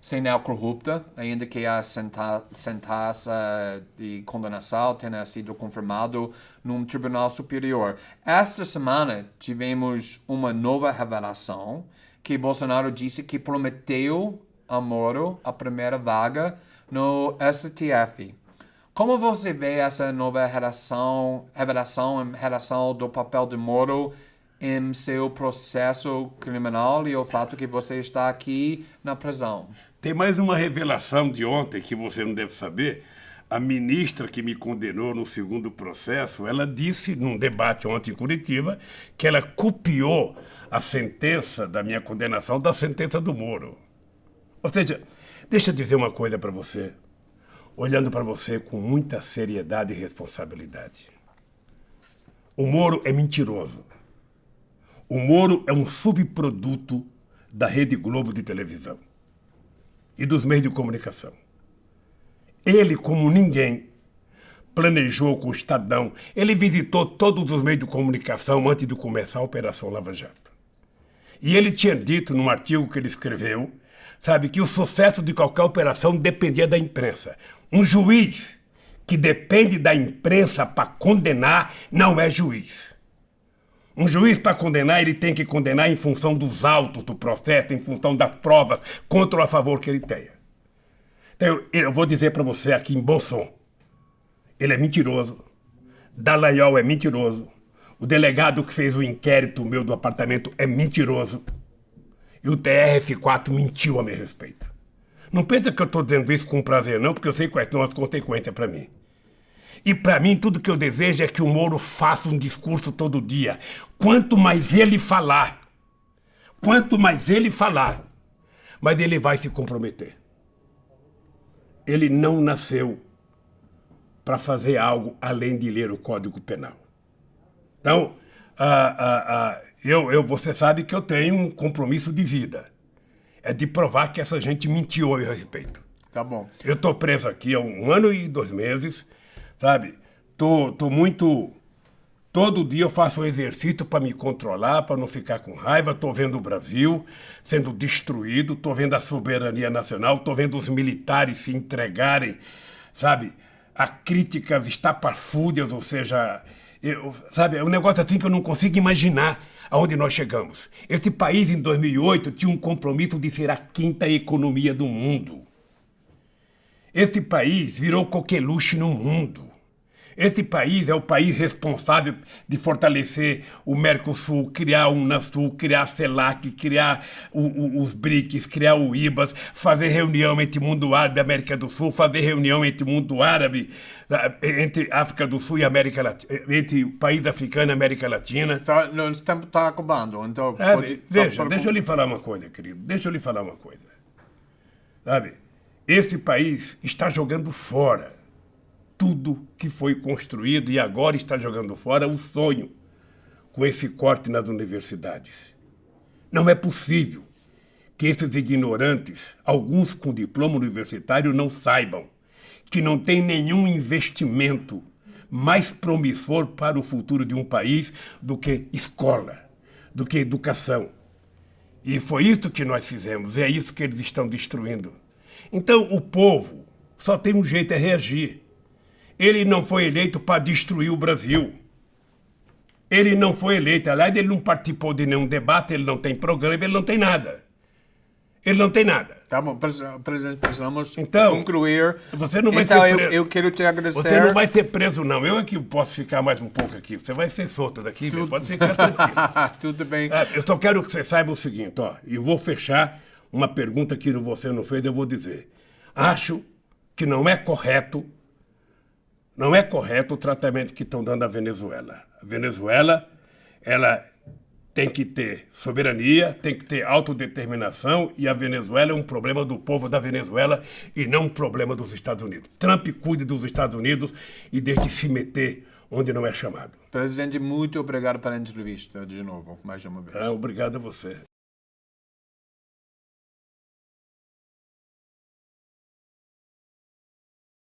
sem não corrupta, ainda que a sentença de condenação tenha sido confirmado num tribunal superior. Esta semana tivemos uma nova revelação que Bolsonaro disse que prometeu a Moro a primeira vaga no STF. Como você vê essa nova revelação em relação do papel de Moro em seu processo criminal e o fato que você está aqui na prisão? Tem mais uma revelação de ontem que você não deve saber. A ministra que me condenou no segundo processo, ela disse num debate ontem em Curitiba que ela copiou a sentença da minha condenação da sentença do Moro. Ou seja, deixa eu dizer uma coisa para você, olhando para você com muita seriedade e responsabilidade. O Moro é mentiroso. O Moro é um subproduto da Rede Globo de televisão e dos meios de comunicação. Ele, como ninguém, planejou com o Estadão. Ele visitou todos os meios de comunicação antes de começar a Operação Lava Jato. E ele tinha dito, num artigo que ele escreveu, sabe, que o sucesso de qualquer operação dependia da imprensa. Um juiz que depende da imprensa para condenar não é juiz. Um juiz, para condenar, ele tem que condenar em função dos autos do processo, em função das provas, contra ou a favor que ele tenha. Então, eu vou dizer para você aqui em bom som, ele é mentiroso, Dallagnol é mentiroso, o delegado que fez o inquérito meu do apartamento é mentiroso, e o TRF4 mentiu a meu respeito. Não pensa que eu estou dizendo isso com prazer, não, porque eu sei quais são as consequências para mim. E para mim, tudo que eu desejo é que o Moro faça um discurso todo dia. Quanto mais ele falar, mas ele vai se comprometer. Ele não nasceu para fazer algo além de ler o Código Penal. Então, você sabe que eu tenho um compromisso de vida. É de provar que essa gente mentiu a meu respeito. Tá bom. Eu estou preso aqui há 1 ano e 2 meses, sabe? Tô muito... Todo dia eu faço um exercício para me controlar, para não ficar com raiva. Estou vendo o Brasil sendo destruído, estou vendo a soberania nacional, estou vendo os militares se entregarem, sabe? A críticas estapafúrdias, ou seja... sabe, é um negócio assim que eu não consigo imaginar aonde nós chegamos. Esse país, em 2008, tinha um compromisso de ser a 5ª economia do mundo. Esse país virou coqueluche no mundo. Esse país é o país responsável de fortalecer o Mercosul, criar o Unasul, criar a CELAC, criar os BRICS, criar o IBAS, fazer reunião entre mundo árabe e América do Sul, fazer reunião entre mundo árabe, entre África do Sul e América Latina, entre país africano e América Latina. O tempo está acabando, então... Deixa eu lhe falar uma coisa, querido. Deixa eu lhe falar uma coisa. Sabe, esse país está jogando fora tudo que foi construído e agora está jogando fora o sonho com esse corte nas universidades. Não é possível que esses ignorantes, alguns com diploma universitário, não saibam que não tem nenhum investimento mais promissor para o futuro de um país do que escola, do que educação. E foi isso que nós fizemos, é isso que eles estão destruindo. Então o povo só tem um jeito, é reagir. Ele não foi eleito para destruir o Brasil. Ele não foi eleito. Aliás, ele não participou de nenhum debate, ele não tem programa, ele não tem nada. Ele não tem nada. Tá bom, presidente, precisamos então, concluir. Você não vai então, ser preso. Eu quero te agradecer. Você não vai ser preso, não. Eu é que posso ficar mais um pouco aqui. Você vai ser solto daqui, pode ficar tranquilo. Tudo bem. Eu só quero que você saiba o seguinte, ó. Eu vou fechar uma pergunta que você não fez, eu vou dizer. Acho que não é correto o tratamento que estão dando à Venezuela. A Venezuela, ela tem que ter soberania, tem que ter autodeterminação, e a Venezuela é um problema do povo da Venezuela e não um problema dos Estados Unidos. Trump cuide dos Estados Unidos e deixe de se meter onde não é chamado. Presidente, muito obrigado pela entrevista de novo, mais uma vez. Obrigado a você.